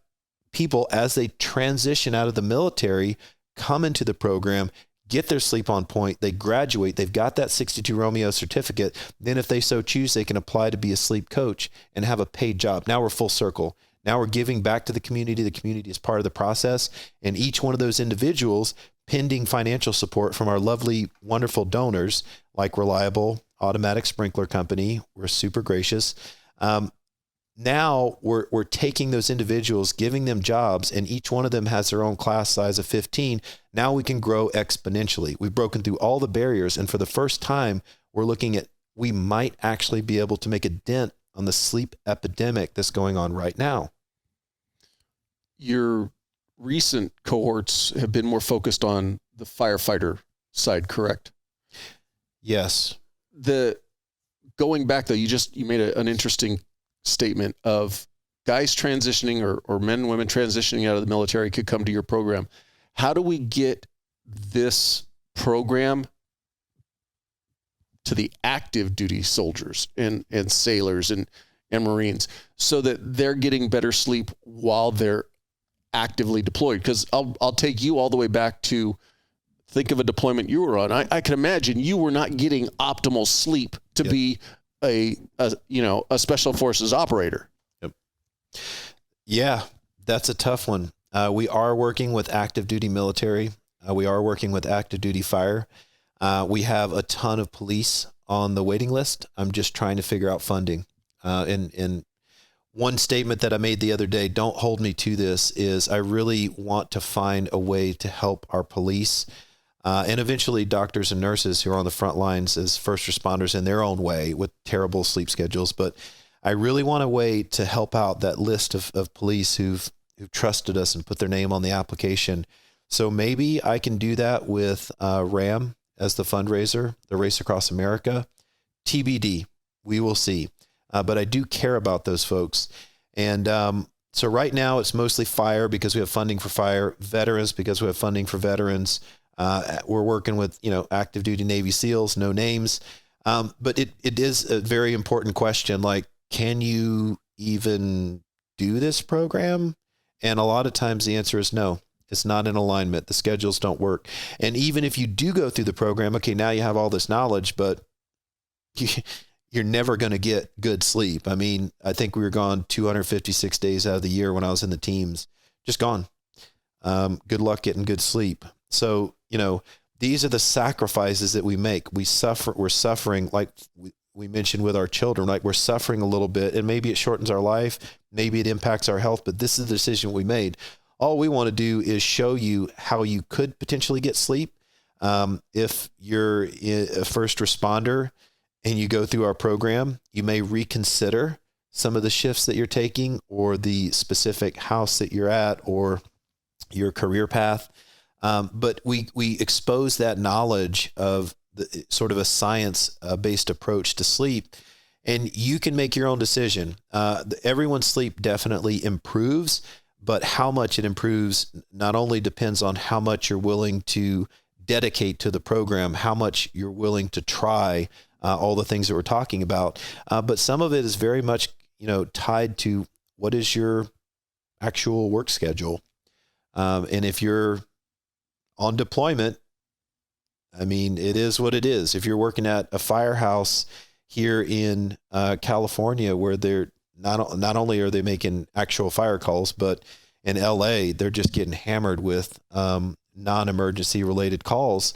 people as they transition out of the military, come into the program, get their sleep on point. They graduate. They've got that 62 Romeo certificate. Then if they so choose, they can apply to be a sleep coach and have a paid job. Now we're full circle. Now we're giving back to the community. The community is part of the process. And each one of those individuals, pending financial support from our lovely, wonderful donors, like Reliable Automatic Sprinkler Company, we're super gracious. Now we're taking those individuals, giving them jobs, and each one of them has their own class size of 15. Now we can grow exponentially. We've broken through all the barriers. And for the first time, we're looking at, we might actually be able to make a dent on the sleep epidemic that's going on right now. Your recent cohorts have been more focused on the firefighter side, correct? Yes. Going back though, you made an interesting statement of guys transitioning or men and women transitioning out of the military could come to your program. How do we get this program to the active duty soldiers and sailors and Marines so that they're getting better sleep while they're actively deployed? Because I'll take you all the way back to think of a deployment you were on. I can imagine you were not getting optimal sleep to be a special forces operator. Yep. Yeah, that's a tough one. We are working with active duty military. We are working with active duty fire. We have a ton of police on the waiting list. I'm just trying to figure out funding. And one statement that I made the other day, don't hold me to this, is I really want to find a way to help our police and eventually doctors and nurses who are on the front lines as first responders in their own way with terrible sleep schedules. But I really want a way to help out that list of police who've trusted us and put their name on the application. So maybe I can do that with RAM as the fundraiser, the Race Across America. TBD, we will see. But I do care about those folks. And so right now it's mostly fire because we have funding for fire, veterans because we have funding for veterans. We're working with, active duty Navy SEALs, no names. But it is a very important question. Like, can you even do this program? And a lot of times the answer is no. It's not in alignment. The schedules don't work. And even if you do go through the program, okay, now you have all this knowledge, but you're never going to get good sleep. I mean, I think we were gone 256 days out of the year when I was in the teams, just gone. Good luck getting good sleep. So, these are the sacrifices that we make. We're suffering, like we mentioned with our children, like we're suffering a little bit, and maybe it shortens our life. Maybe it impacts our health, but this is the decision we made. All we want to do is show you how you could potentially get sleep. If you're a first responder and you go through our program, you may reconsider some of the shifts that you're taking or the specific house that you're at or your career path. But we expose that knowledge of the sort of a science-based approach to sleep, and you can make your own decision. Everyone's sleep definitely improves, but how much it improves not only depends on how much you're willing to dedicate to the program, how much you're willing to try all the things that we're talking about. But some of it is very much, tied to what is your actual work schedule. And if you're on deployment, I mean, it is what it is. If you're working at a firehouse here in California, where they're not only are they making actual fire calls, but in LA, they're just getting hammered with non-emergency related calls,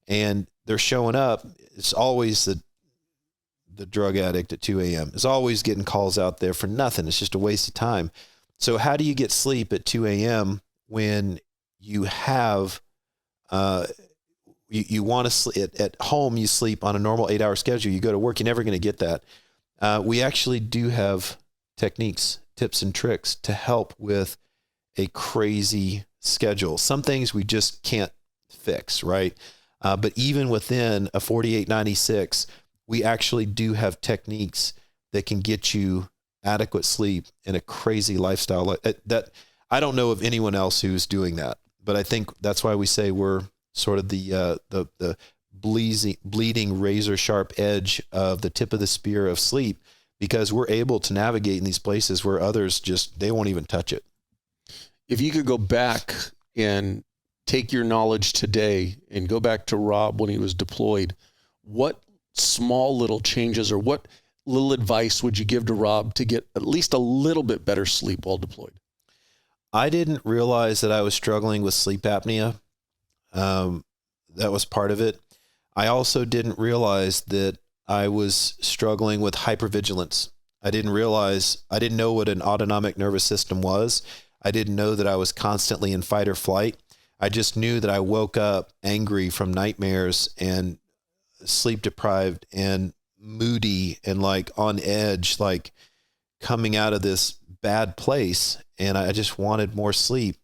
and they're showing up. It's always the drug addict at 2 a.m. It's always getting calls out there for nothing. It's just a waste of time. So how do you get sleep at 2 a.m. when you have you want to sleep at home? You sleep on a normal 8-hour schedule. You go to work, you're never going to get that. We actually do have techniques, tips and tricks to help with a crazy schedule. Some things we just can't fix, right? But even within a 48-96, we actually do have techniques that can get you adequate sleep in a crazy lifestyle. That I don't know of anyone else who's doing that, but I think that's why we say we're sort of the bleeding razor sharp edge of the tip of the spear of sleep, because we're able to navigate in these places where others they won't even touch it. If you could go back and take your knowledge today and go back to Rob when he was deployed, what small little changes or what little advice would you give to Rob to get at least a little bit better sleep while deployed? I didn't realize that I was struggling with sleep apnea. That was part of it. I also didn't realize that I was struggling with hypervigilance. I didn't know what an autonomic nervous system was. I didn't know that I was constantly in fight or flight. I just knew that I woke up angry from nightmares and sleep deprived and moody and like on edge, like coming out of this bad place. And I just wanted more sleep.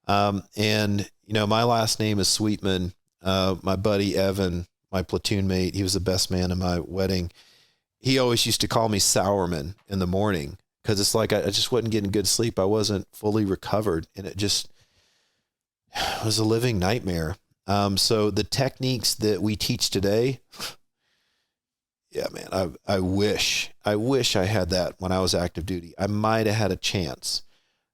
And my last name is Sweetman. My buddy, Evan, my platoon mate, he was the best man in my wedding. He always used to call me Sourman in the morning, because it's like I just wasn't getting good sleep. I wasn't fully recovered, and it was a living nightmare. So the techniques that we teach today, yeah, man, I wish I had that when I was active duty. I might have had a chance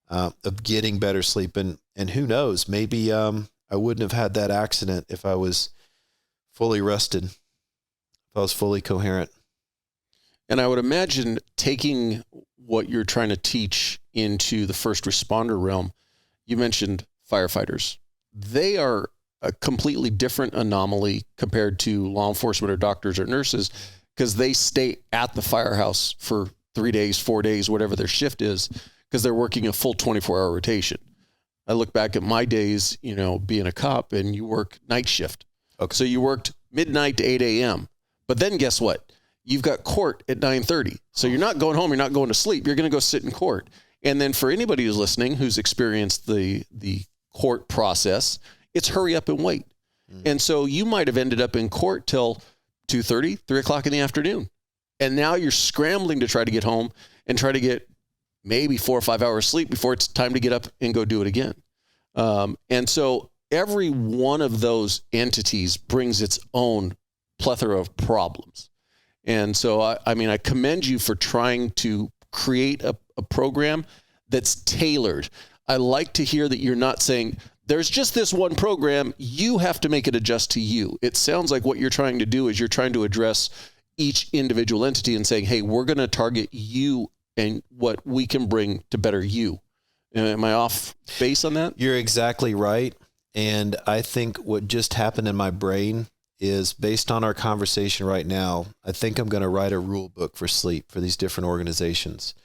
of getting better sleep, and who knows, maybe I wouldn't have had that accident if I was fully rested, if I was fully coherent. And I would imagine taking what you're trying to teach into the first responder realm, you mentioned firefighters. They are a completely different anomaly compared to law enforcement or doctors or nurses, because they stay at the firehouse for 3 days, 4 days, whatever their shift is, because they're working a full 24-hour rotation. I look back at my days, being a cop, and you work night shift. Okay. So you worked midnight to 8 a.m. But then guess what? You've got court at 9:30. So you're not going home. You're not going to sleep. You're going to go sit in court. And then for anybody who's listening, who's experienced the court process, it's hurry up and wait. And so you might have ended up in court till 2:30, 3 o'clock in the afternoon. And now you're scrambling to try to get home and try to get maybe 4 or 5 hours sleep before it's time to get up and go do it again. And so every one of those entities brings its own plethora of problems. And so, I commend you for trying to create a program that's tailored. I like to hear that you're not saying, there's just this one program, you have to make it adjust to you. It sounds like what you're trying to do is you're trying to address each individual entity and saying, hey, we're going to target you and what we can bring to better you. Am I off base on that? You're exactly right. And I think what just happened in my brain is, based on our conversation right now, I think I'm going to write a rule book for sleep for these different organizations.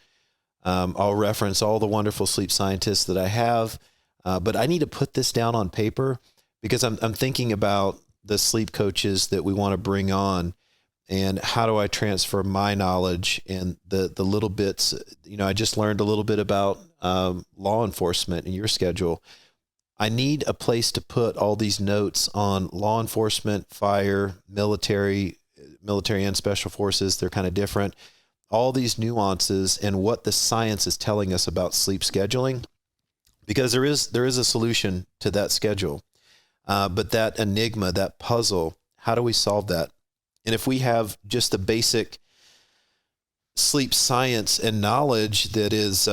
I'll reference all the wonderful sleep scientists that I have, but I need to put this down on paper, because I'm thinking about the sleep coaches that we want to bring on, and how do I transfer my knowledge and the little bits. I just learned a little bit about law enforcement and your schedule. I need a place to put all these notes on law enforcement, fire, military and special forces. They're kind of different. All these nuances and what the science is telling us about sleep scheduling, because there is a solution to that schedule. But that enigma, that puzzle, how do we solve that? And if we have just the basic sleep science and knowledge that is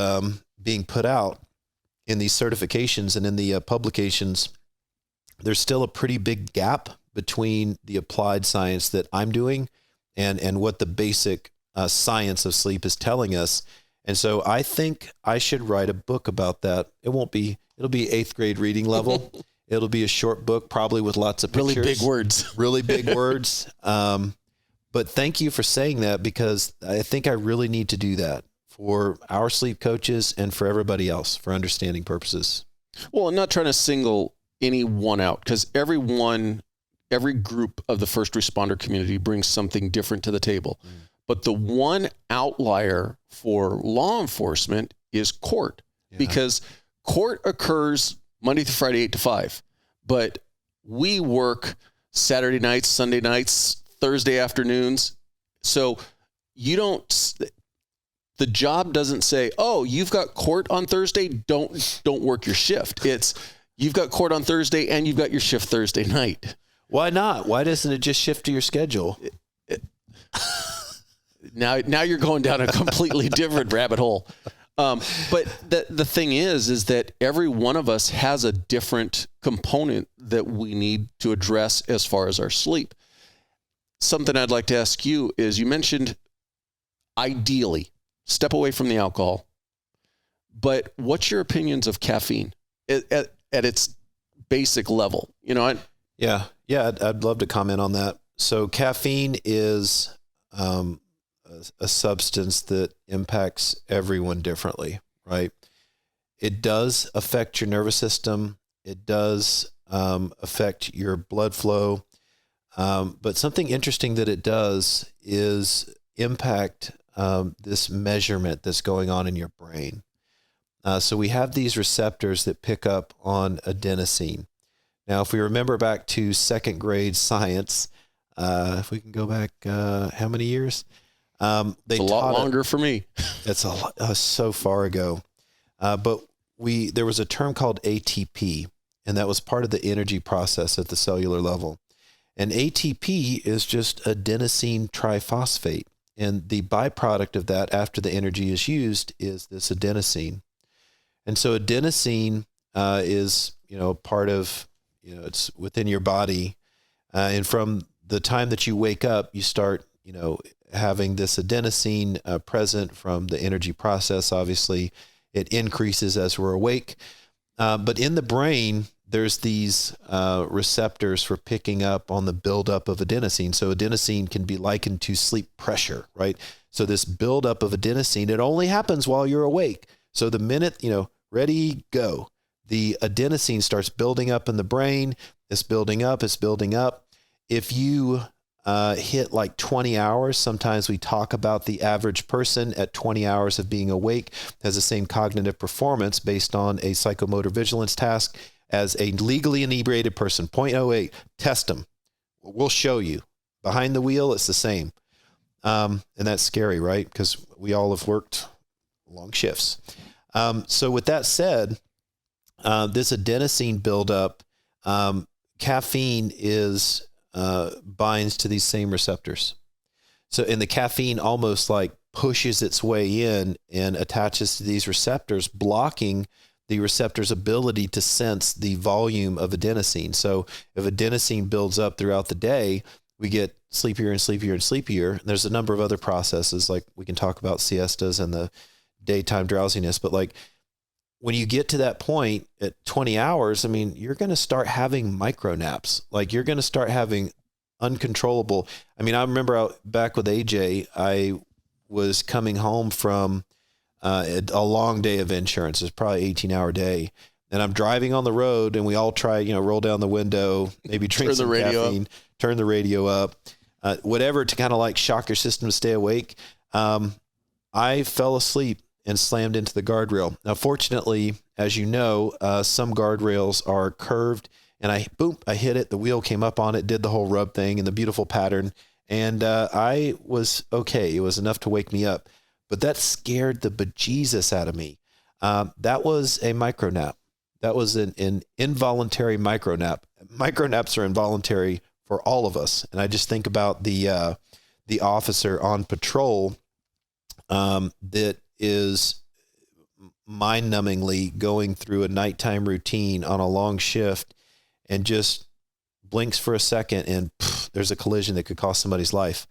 being put out in these certifications and in the publications, there's still a pretty big gap between the applied science that I'm doing and what the basic science of sleep is telling us. And so I think I should write a book about that. It'll be 8th grade reading level. It'll be a short book, probably with lots of pictures. Really big words. Really big words. But thank you for saying that, because I think I really need to do that for our sleep coaches and for everybody else, for understanding purposes. Well, I'm not trying to single anyone out, because every group of the first responder community brings something different to the table. But the one outlier for law enforcement is court, because court occurs Monday through Friday, 8 to 5. But we work Saturday nights, Sunday nights, Thursday afternoons. So the job doesn't say, oh, you've got court on Thursday, don't work your shift. It's, you've got court on Thursday and you've got your shift Thursday night. Why not? Why doesn't it just shift to your schedule? Now you're going down a completely different rabbit hole. But the thing is that every one of us has a different component that we need to address as far as our sleep. Something I'd like to ask you is, you mentioned ideally step away from the alcohol, but what's your opinions of caffeine at its basic level? I'd love to comment on that. So caffeine is a substance that impacts everyone differently, right? It does affect your nervous system. It does affect your blood flow. But something interesting that it does is impact this measurement that's going on in your brain. So we have these receptors that pick up on adenosine. Now, if we remember back to 2nd grade science, if we can go back, how many years? It's a lot longer for me. It's so far ago. But there was a term called ATP, and that was part of the energy process at the cellular level. And ATP is just adenosine triphosphate. And the byproduct of that after the energy is used is this adenosine. And so adenosine is, part of, it's within your body. And from the time that you wake up, you start, having this adenosine present from the energy process. Obviously, it increases as we're awake. But in the brain, there's these receptors for picking up on the buildup of adenosine. So adenosine can be likened to sleep pressure, right? So this buildup of adenosine, it only happens while you're awake. So the minute, ready, go, the adenosine starts building up in the brain. It's building up. If you hit like 20 hours, sometimes we talk about the average person at 20 hours of being awake has the same cognitive performance based on a psychomotor vigilance task as a legally inebriated person. 0.08, test them. We'll show you. Behind the wheel, it's the same. And that's scary, right? Because we all have worked long shifts. So with that said, this adenosine buildup, caffeine binds to these same receptors. So, and the caffeine almost like pushes its way in and attaches to these receptors, blocking the receptor's ability to sense the volume of adenosine. So if adenosine builds up throughout the day, we get sleepier and sleepier and sleepier. And there's a number of other processes, like we can talk about siestas and the daytime drowsiness, but like when you get to that point at 20 hours, I mean, you're going to start having micro naps. Like you're going to start having uncontrollable. I mean, I remember back with AJ, I was coming home from a long day of insurance. It's probably 18-hour day. And I'm driving on the road and we all try, roll down the window, maybe drink some caffeine, turn the radio up, whatever to kind of like shock your system to stay awake. I fell asleep and slammed into the guardrail. Now, fortunately, as you know, some guardrails are curved and I hit it. The wheel came up on it, did the whole rub thing and the beautiful pattern. And I was okay. It was enough to wake me up, but that scared the bejesus out of me. That was a micro nap. That was an involuntary micro nap. Micro naps are involuntary for all of us. And I just think about the officer on patrol that is mind-numbingly going through a nighttime routine on a long shift and just blinks for a second and there's a collision that could cost somebody's life.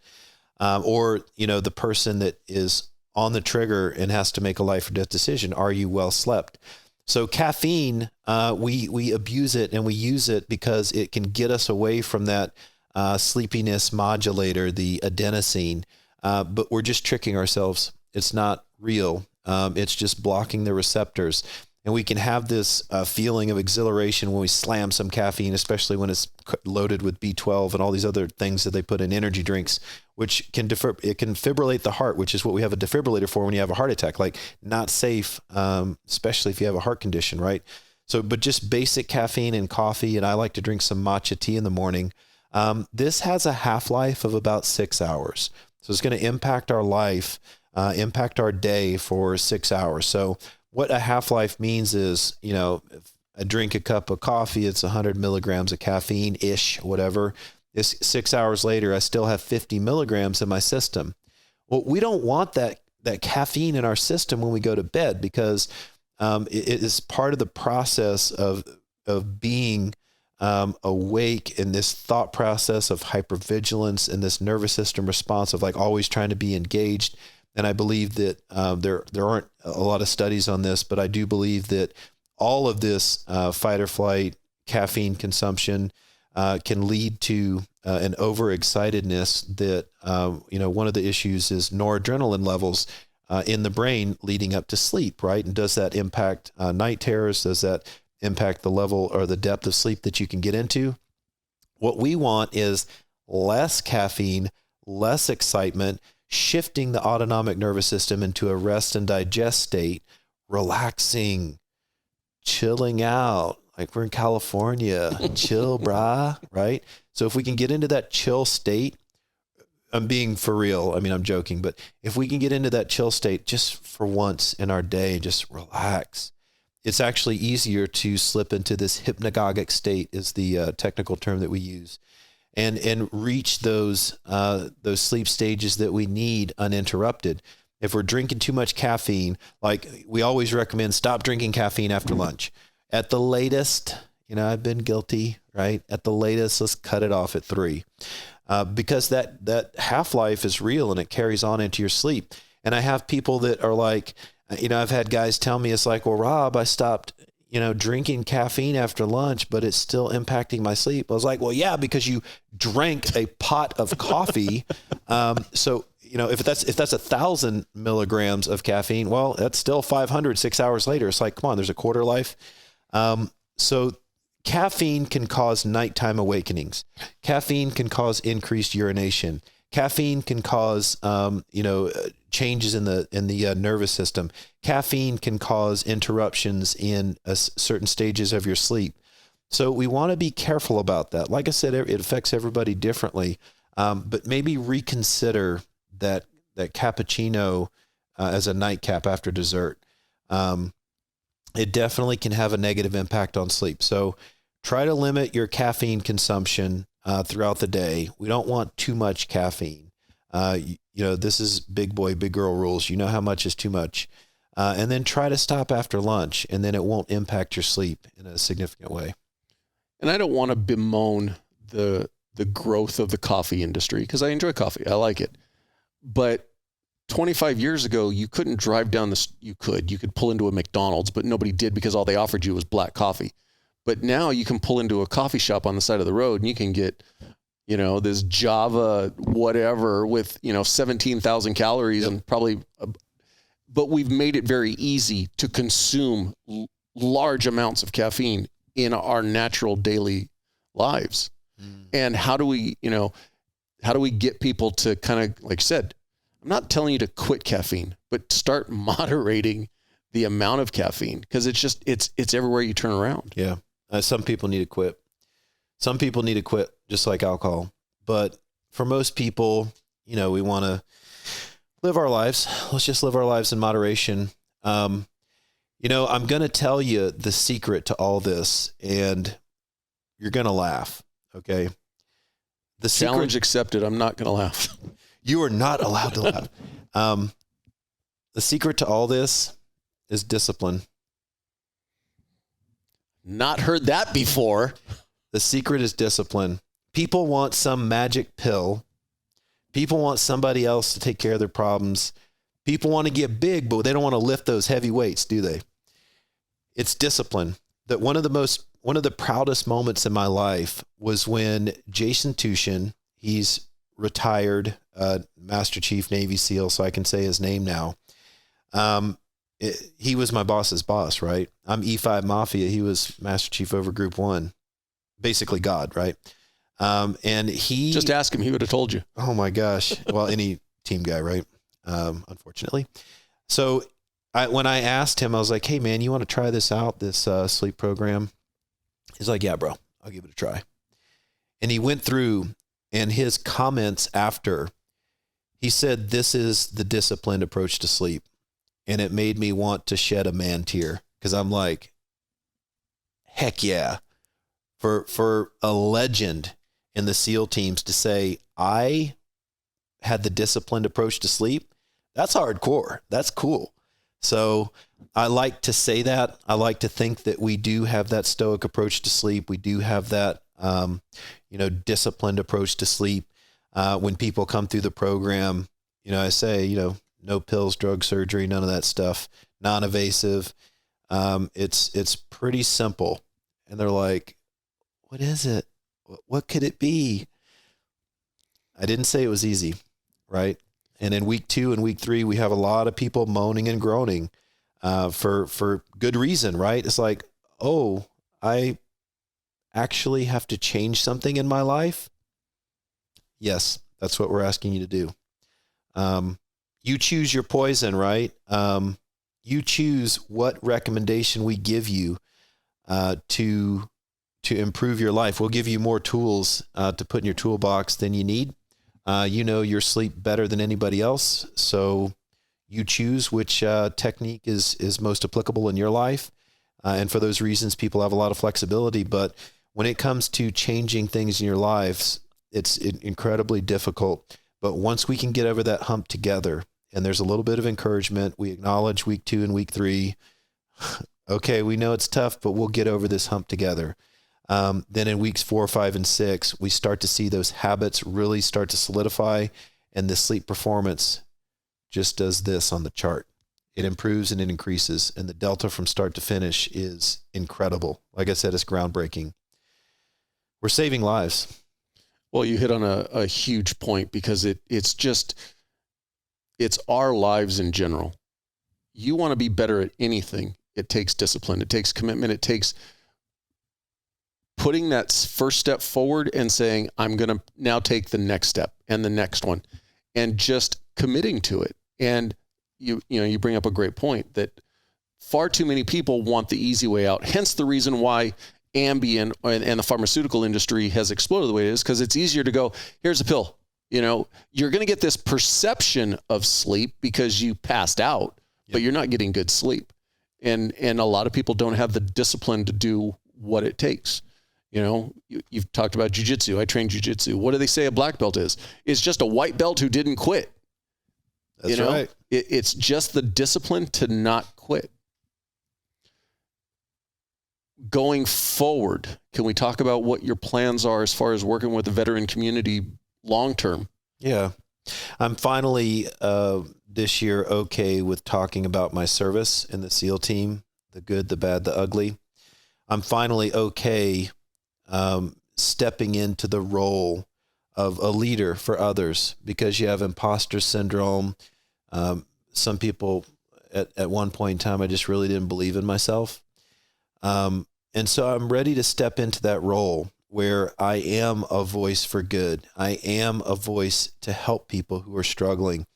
Or, the person that is on the trigger and has to make a life or death decision. Are you well slept? So caffeine, we abuse it and we use it because it can get us away from that sleepiness modulator, the adenosine. But we're just tricking ourselves. It's not real. It's just blocking the receptors. And we can have this feeling of exhilaration when we slam some caffeine, especially when it's loaded with B12 and all these other things that they put in energy drinks, which can fibrillate the heart, which is what we have a defibrillator for when you have a heart attack, like not safe, especially if you have a heart condition, right? So, but just basic caffeine and coffee, and I like to drink some matcha tea in the morning. This has a half-life of about 6 hours. So it's going to impact our life, impact our day for 6 hours. So what a half-life means is, if I drink a cup of coffee, it's 100 milligrams of caffeine-ish, whatever. It's 6 hours later, I still have 50 milligrams in my system. Well, we don't want that caffeine in our system when we go to bed because it is part of the process of being awake in this thought process of hypervigilance and this nervous system response of like always trying to be engaged. And I believe that there aren't a lot of studies on this, but I do believe that all of this fight or flight caffeine consumption can lead to an overexcitedness that, one of the issues is noradrenaline levels in the brain leading up to sleep, right? And does that impact night terrors? Does that impact the level or the depth of sleep that you can get into? What we want is less caffeine, less excitement, shifting the autonomic nervous system into a rest and digest state, relaxing, chilling out, like we're in California, chill, brah, right? So if we can get into that chill state, I'm being for real. I mean, I'm joking, but if we can get into that chill state just for once in our day, just relax, it's actually easier to slip into this hypnagogic state is the technical term that we use. And reach those sleep stages that we need uninterrupted. If we're drinking too much caffeine, like we always recommend, stop drinking caffeine after lunch. At the latest, I've been guilty, right? At the latest, let's cut it off at 3, because that half-life is real and it carries on into your sleep. And I have people that are like, I've had guys tell me, it's like, well, Rob, I stopped drinking caffeine after lunch, but it's still impacting my sleep. I was like, well, yeah, because you drank a pot of coffee. So, if that's 1,000 milligrams of caffeine, well, that's still 500 6 hours later. It's like, come on, there's a quarter life. So caffeine can cause nighttime awakenings. Caffeine can cause increased urination. Caffeine can cause, changes in the nervous system. Caffeine can cause interruptions in certain stages of your sleep. So we want to be careful about that. Like I said, it affects everybody differently, but maybe reconsider that cappuccino as a nightcap after dessert. It definitely can have a negative impact on sleep. So try to limit your caffeine consumption throughout the day. We don't want too much caffeine. This is big boy, big girl rules. You know how much is too much. And then try to stop after lunch, and then it won't impact your sleep in a significant way. And I don't want to bemoan the growth of the coffee industry, because I enjoy coffee. I like it. But 25 years ago, you couldn't drive down you could pull into a McDonald's, but nobody did because all they offered you was black coffee. But now you can pull into a coffee shop on the side of the road and you can get, this Java whatever with, 17,000 calories and probably, but we've made it very easy to consume large amounts of caffeine in our natural daily lives. And how do we get people to kind of, like I said, I'm not telling you to quit caffeine, but start moderating the amount of caffeine, because it's everywhere you turn around. Yeah. Some people need to quit. Some people need to quit just like alcohol. But for most people, we want to live our lives. Let's just live our lives in moderation. I'm going to tell you the secret to all this, and you're going to laugh. Okay. The challenge accepted. I'm not going to laugh. You are not allowed to laugh. The secret to all this is discipline. Not heard that before. The secret is discipline. People want some magic pill. People want somebody else to take care of their problems. People want to get big, but they don't want to lift those heavy weights, do they? It's discipline. That one of the proudest moments in my life was when Jason Tushin, he's retired, Master Chief Navy SEAL, so I can say his name now. He was my boss's boss, right? I'm E5 Mafia. He was Master Chief over Group 1. Basically God, right? And he... Just ask him. He would have told you. Oh my gosh. Well, any team guy, right? Unfortunately. So when I asked him, I was like, hey man, you want to try this out, this sleep program? He's like, yeah, bro, I'll give it a try. And he went through, and his comments after, he said, this is the disciplined approach to sleep. And it made me want to shed a man tear, because I'm like, heck yeah. For a legend in the SEAL teams to say, I had the disciplined approach to sleep, that's hardcore. That's cool. So I like to say that. I like to think that we do have that stoic approach to sleep. We do have that, disciplined approach to sleep. When people come through the program, I say, no pills, drug surgery, none of that stuff, non-invasive. It's pretty simple. And they're like, what is it? What could it be? I didn't say it was easy, right? And in week 2 and week 3, we have a lot of people moaning and groaning for good reason, right? It's like, oh, I actually have to change something in my life? Yes, that's what we're asking you to do. You choose your poison, right? You choose what recommendation we give you to improve your life. We'll give you more tools to put in your toolbox than you need. Your sleep better than anybody else. So you choose which technique is most applicable in your life. And for those reasons, people have a lot of flexibility. But when it comes to changing things in your lives, it's incredibly difficult. But once we can get over that hump together, and there's a little bit of encouragement, we acknowledge week 2 and week 3. Okay, we know it's tough, but we'll get over this hump together. Then in weeks 4, 5, and 6, we start to see those habits really start to solidify, and the sleep performance just does this on the chart. It improves and it increases, and the delta from start to finish is incredible. Like I said, it's groundbreaking. We're saving lives. Well, you hit on a huge point, because it's our lives in general. You want to be better at anything. It takes discipline. It takes commitment. It takes putting that first step forward and saying, I'm going to now take the next step and the next one, and just committing to it. And you bring up a great point that far too many people want the easy way out. Hence the reason why Ambien and the pharmaceutical industry has exploded the way it is, because it's easier to go, here's a pill. You're going to get this perception of sleep because you passed out, but you're not getting good sleep. And a lot of people don't have the discipline to do what it takes. You've talked about jiu-jitsu. I train jiu-jitsu. What do they say a black belt is? It's just a white belt who didn't quit. That's right. It's just the discipline to not quit. Going forward, can we talk about what your plans are as far as working with the veteran community long-term? Yeah. I'm finally this year okay with talking about my service in the SEAL team, the good, the bad, the ugly. I'm finally okay stepping into the role of a leader for others, because you have imposter syndrome. Some people at one point in time, I just really didn't believe in myself. And so I'm ready to step into that role where I am a voice for good. I am a voice to help people who are struggling.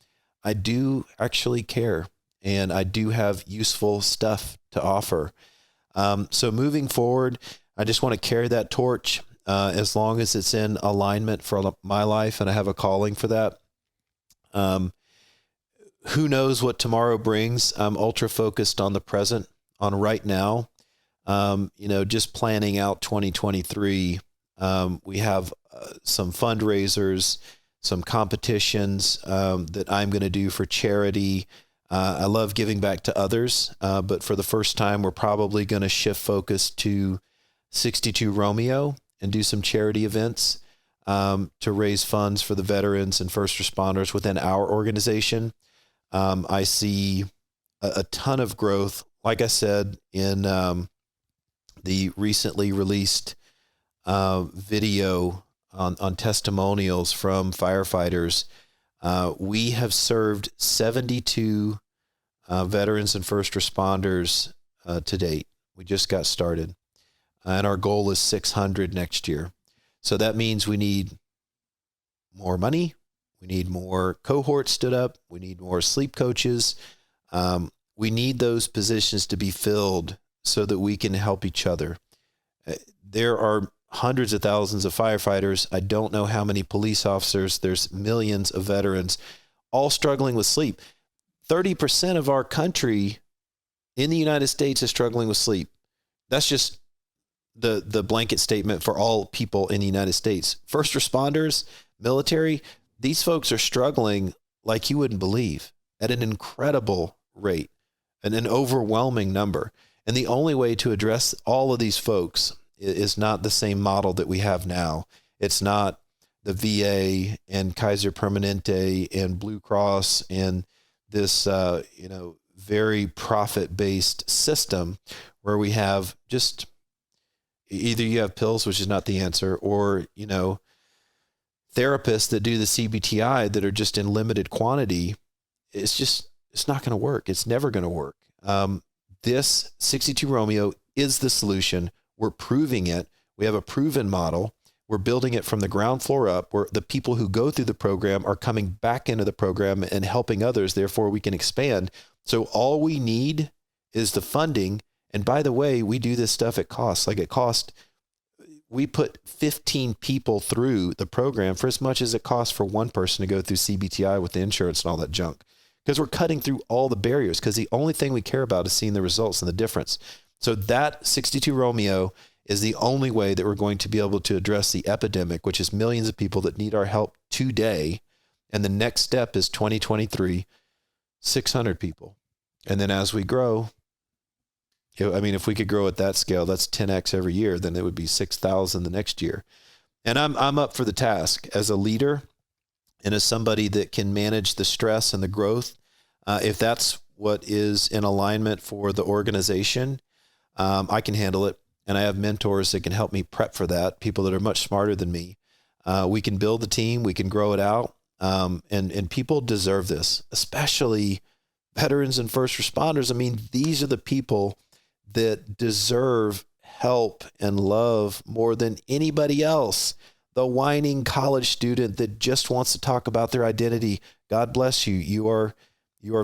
I do actually care, and I do have useful stuff to offer. So moving forward, I just want to carry that torch as long as it's in alignment for my life, and I have a calling for that. Who knows what tomorrow brings? I'm ultra focused on the present, on right now. Just planning out 2023. We have some fundraisers, some competitions that I'm going to do for charity. I love giving back to others, but for the first time, we're probably going to shift focus to 62 Romeo and do some charity events to raise funds for the veterans and first responders within our organization. I see a ton of growth, like I said, in the recently released video on testimonials from firefighters. We have served 72 veterans and first responders to date. We just got started. And our goal is 600 next year. So that means we need more money. We need more cohorts stood up. We need more sleep coaches. We need those positions to be filled so that we can help each other. There are hundreds of thousands of firefighters. I don't know how many police officers. There's millions of veterans all struggling with sleep. 30% of our country in the United States is struggling with sleep. That's just the blanket statement for all people in the United States. First responders, military, these folks are struggling like you wouldn't believe at an incredible rate and an overwhelming number. And the only way to address all of these folks is not the same model that we have now. It's not the VA and Kaiser Permanente and Blue Cross and this, very profit-based system where we have just either you have pills, which is not the answer, or, therapists that do the CBTI that are just in limited quantity. It's not going to work. It's never going to work. This 62 Romeo is the solution. We're proving it. We have a proven model. We're building it from the ground floor up, where the people who go through the program are coming back into the program and helping others. Therefore, we can expand. So all we need is the funding. And by the way, we do this stuff at cost. We put 15 people through the program for as much as it costs for one person to go through CBTI with the insurance and all that junk. Because we're cutting through all the barriers, because the only thing we care about is seeing the results and the difference. So that 62 Romeo is the only way that we're going to be able to address the epidemic, which is millions of people that need our help today. And the next step is 2023, 600 people. And then as we grow, if we could grow at that scale, that's 10x every year, then it would be 6,000 the next year. And I'm up for the task as a leader and as somebody that can manage the stress and the growth. If that's what is in alignment for the organization, I can handle it. And I have mentors that can help me prep for that, people that are much smarter than me. We can build the team. We can grow it out. And people deserve this, especially veterans and first responders. These are the people that deserve help and love more than anybody else. The whining college student that just wants to talk about their identity. God bless you. You are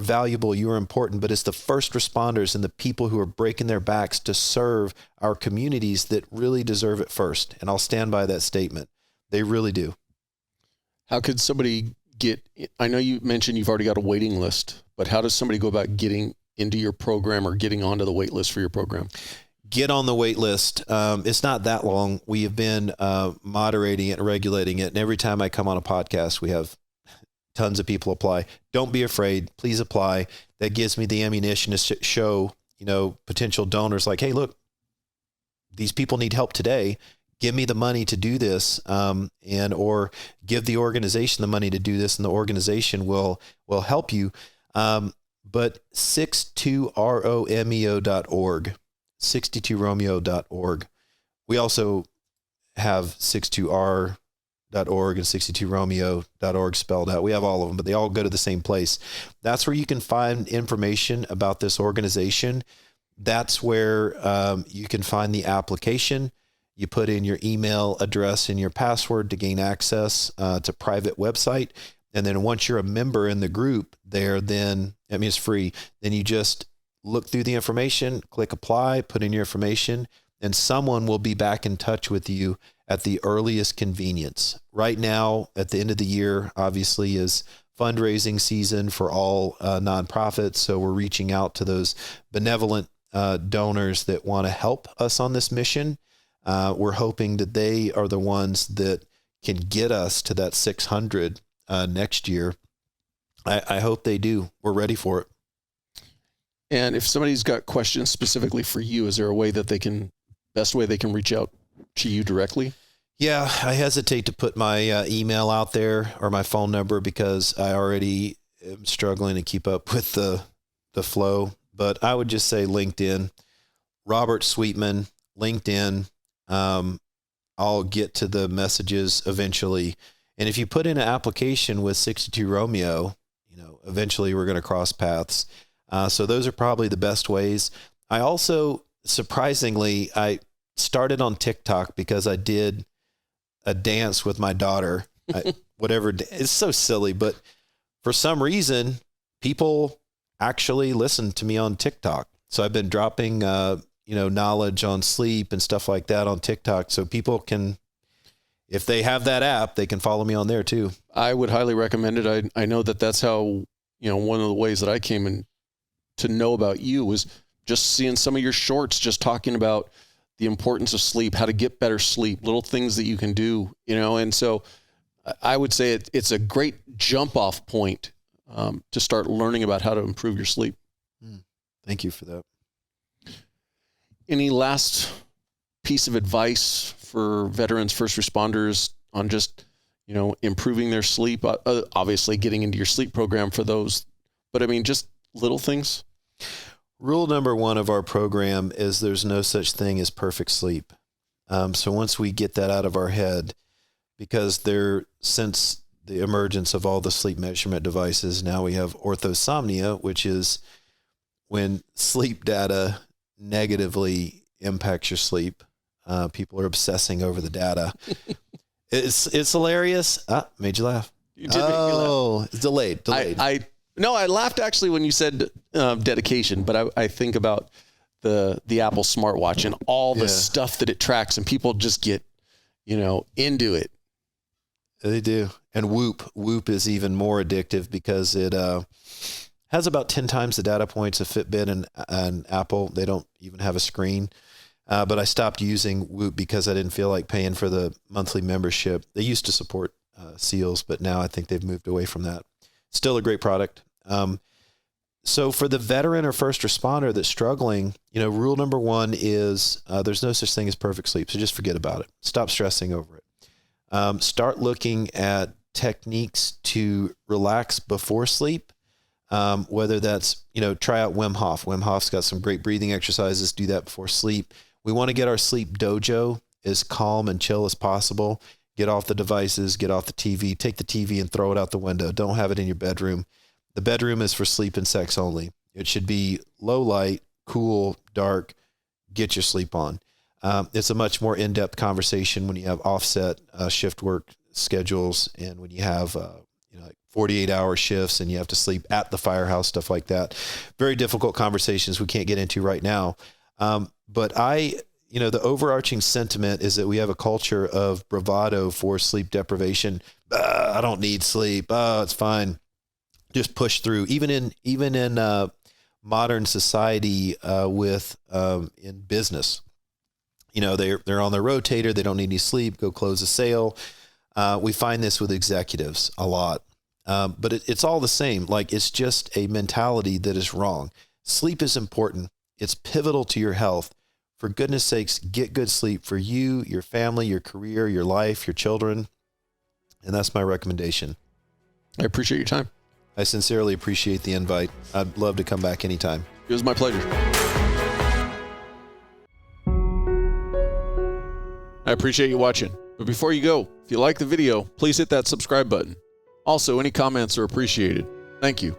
valuable. You are important, but it's the first responders and the people who are breaking their backs to serve our communities that really deserve it first. And I'll stand by that statement. They really do. How could somebody I know you mentioned you've already got a waiting list, but how does somebody go about getting into your program or getting onto the wait list for your program? Get on the wait list. It's not that long. We have been moderating it and regulating it. And every time I come on a podcast, we have tons of people apply. Don't be afraid. Please apply. That gives me the ammunition to show, potential donors like, hey, look, these people need help today. Give me the money to do this, or give the organization the money to do this, and the organization will help you. But 62romeo.org, 62romeo.org. We also have 62r.org and 62romeo.org spelled out. We have all of them, but they all go to the same place. That's where you can find information about this organization. That's where you can find the application. You put in your email address and your password to gain access to private website. And then once you're a member in the group there, it's free. Then you just look through the information, click apply, put in your information, and someone will be back in touch with you at the earliest convenience. Right now, at the end of the year, obviously is fundraising season for all nonprofits. So we're reaching out to those benevolent donors that want to help us on this mission. We're hoping that they are the ones that can get us to that 600 next year. I hope they do. We're ready for it. And if somebody's got questions specifically for you, is there a way that best way they can reach out to you directly? Yeah, I hesitate to put my email out there or my phone number because I already am struggling to keep up with the flow. But I would just say LinkedIn, Robert Sweetman, LinkedIn. I'll get to the messages eventually. And if you put in an application with 62 Romeo, eventually we're going to cross paths. So those are probably the best ways. I also, surprisingly, I started on TikTok because I did a dance with my daughter, it's so silly, but for some reason, people actually listen to me on TikTok. So I've been dropping, knowledge on sleep and stuff like that on TikTok. So people can, if they have that app, they can follow me on there too. I would highly recommend it. I know that's how, one of the ways that I came in to know about you was just seeing some of your shorts, just talking about the importance of sleep, how to get better sleep, little things that you can do, and so I would say it's a great jump off point to start learning about how to improve your sleep. Thank you for that. Any last piece of advice for veterans, first responders on just, improving their sleep? Obviously getting into your sleep program for those, but just little things. Rule number 1 of our program is there's no such thing as perfect sleep. So once we get that out of our head, because since the emergence of all the sleep measurement devices, now we have orthosomnia, which is when sleep data negatively impacts your sleep. People are obsessing over the data. It's hilarious. Made you laugh. You did make me laugh. It's delayed. No, I laughed actually when you said dedication, but I think about the Apple smartwatch and all the stuff that it tracks, and people just get, into it. They do. And Whoop is even more addictive because it has about 10 times the data points of Fitbit and Apple. They don't even have a screen. But I stopped using Whoop because I didn't feel like paying for the monthly membership. They used to support SEALs, but now I think they've moved away from that. Still a great product. So for the veteran or first responder that's struggling, rule number 1 is there's no such thing as perfect sleep. So just forget about it. Stop stressing over it. Start looking at techniques to relax before sleep. Whether that's, try out Wim Hof. Wim Hof's got some great breathing exercises. Do that before sleep. We want to get our sleep dojo as calm and chill as possible. Get off the devices, get off the TV, take the TV and throw it out the window. Don't have it in your bedroom. The bedroom is for sleep and sex only. It should be low light, cool, dark, get your sleep on. It's a much more in-depth conversation when you have offset shift work schedules, and when you have like 48-hour shifts and you have to sleep at the firehouse, stuff like that. Very difficult conversations we can't get into right now. But the overarching sentiment is that we have a culture of bravado for sleep deprivation. I don't need sleep. Oh, it's fine. Just push through. Even in modern society, in business, they're on their rotator. They don't need any sleep. Go close a sale. We find this with executives a lot. But it's all the same. Like, it's just a mentality that is wrong. Sleep is important. It's pivotal to your health. For goodness sakes, get good sleep for you, your family, your career, your life, your children. And that's my recommendation. I appreciate your time. I sincerely appreciate the invite. I'd love to come back anytime. It was my pleasure. I appreciate you watching. But before you go, if you like the video, please hit that subscribe button. Also, any comments are appreciated. Thank you.